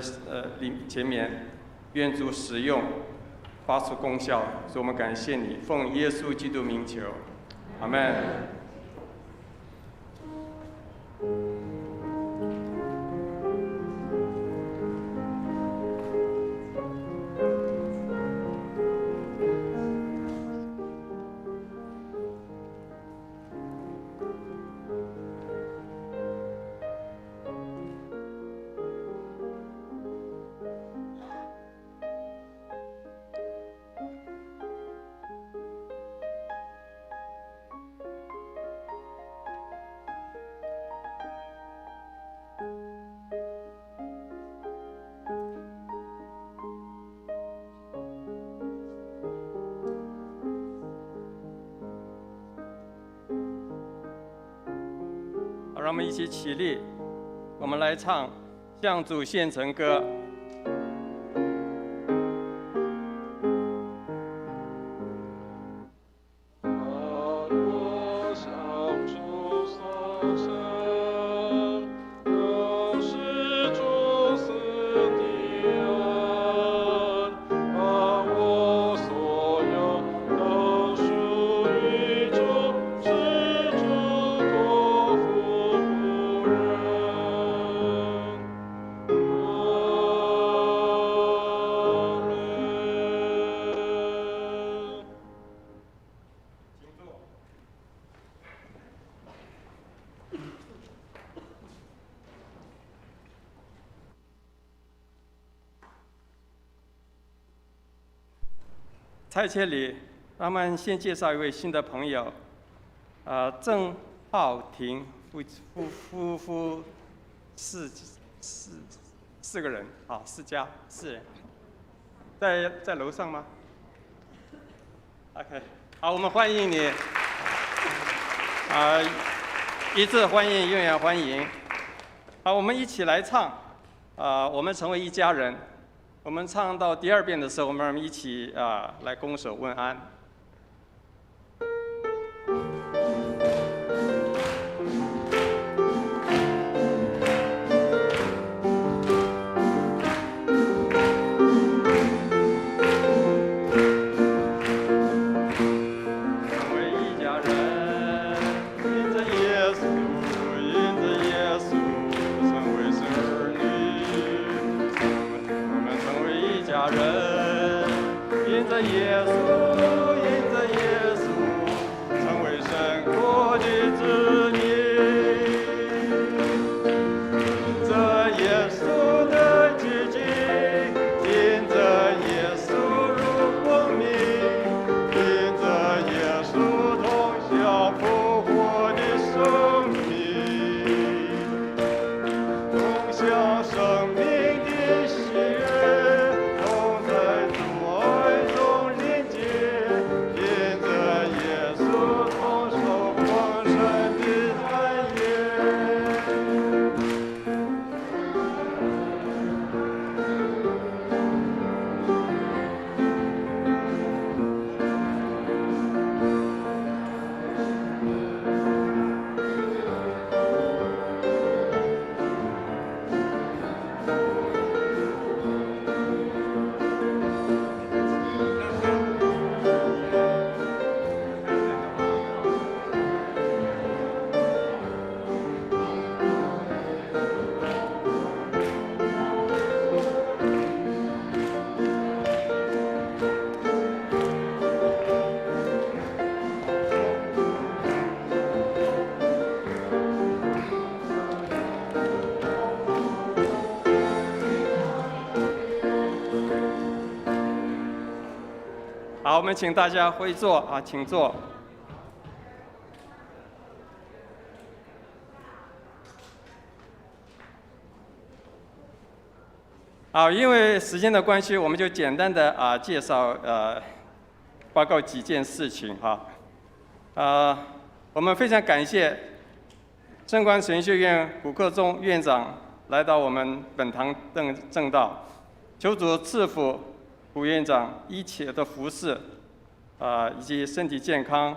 前面，愿主使用，发出功效。所以我们感谢你，奉耶稣基督名求，阿们。让我们一起起立，我们来唱《向主献陈歌》。蔡切里，让我们先介绍一位新的朋友，郑浩庭夫妇四个人，4家4人，在楼上吗 ？OK， 好，我们欢迎你，一致欢迎，永远欢迎。好，我们一起来唱，我们成为一家人。我们唱到第2遍的时候，我们一起来拱手问安。成为一家人，因着耶稣，因着耶稣，成为神儿女。我们成为一家人，因着耶稣，因着耶稣，成为神国的子民。因着耶稣的奇迹，因着耶稣入光明，因着耶稣同享复活的生命，同享生命的喜悦，同在主爱中连结，因着耶稣同受丰盛的产业。好，我们请大家回座请坐。好，因为时间的关系，我们就简单的介绍报告几件事情我们非常感谢正观神学院古克忠院长来到我们本堂正道，求主赐福古院长一切的服侍以及身体健康，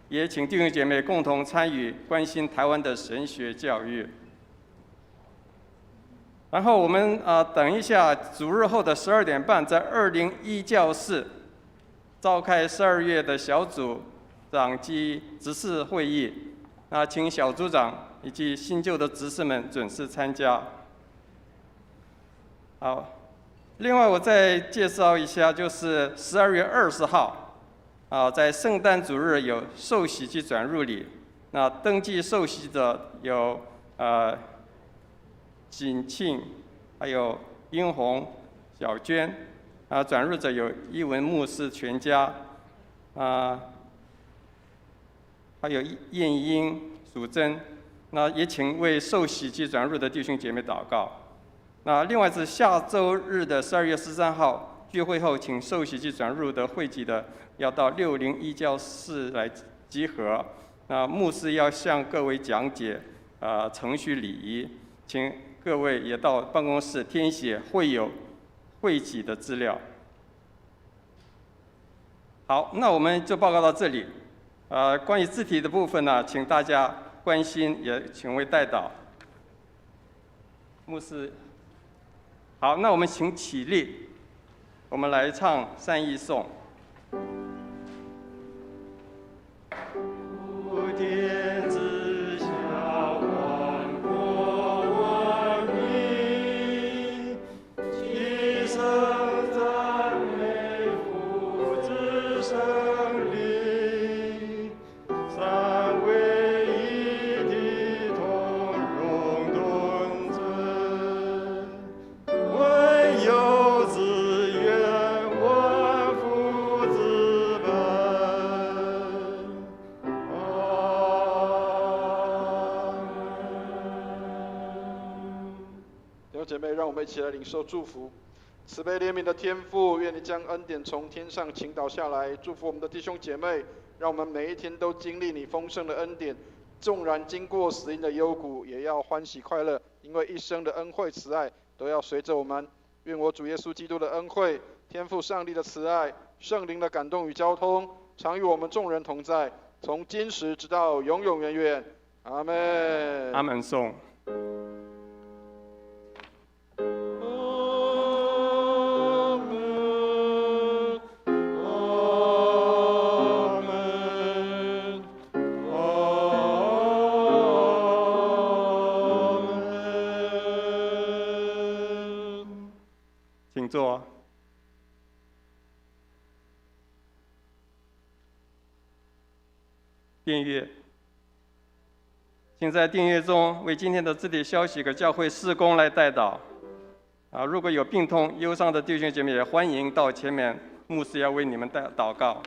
也请弟兄姐妹共同参与关心台湾的神学教育。然后我们等一下主日后的12点半，在201教室召开12月的小组长及执事会议，请小组长以及新旧的执事们准时参加。好，另外我再介绍一下，就是12月20号，在圣诞主日有受洗及转入礼，登记受洗者有景庆，还有英红、小娟，转入者有一文牧师全家，还有燕英、淑珍，也请为受洗及转入的弟兄姐妹祷告。另外是下周日的12月13号聚会后，请受洗及转入的会籍的要到601教室来集合。牧师要向各位讲解程序礼仪，请各位也到办公室填写会友会籍的资料。好，那我们就报告到这里。关于字体的部分呢，请大家关心，也请为代祷。牧师，好，那我们请起立，我们来唱善意颂。天之下，万国闻名，齐声赞美父子圣灵，三位一体同荣顿尊，唯有自愿万福之本。弟兄姐妹，让我们一起来领受祝福。慈悲怜悯的天父，愿你将恩典从天上倾倒下来，祝福我们的弟兄姐妹，让我们每一天都经历你丰盛的恩典。纵然经过死荫的幽谷，也要欢喜快乐，因为一生的恩惠慈爱都要随着我们。愿我主耶稣基督的恩惠、天父上帝的慈爱、圣灵的感动与交通，常与我们众人同在，从今时直到永永远远。阿们。阿门颂。请坐。订阅，请在订阅中为今天的肢体消息和教会事工来代祷。如果有病痛、忧伤的弟兄姐妹，也欢迎到前面，牧师要为你们祷告。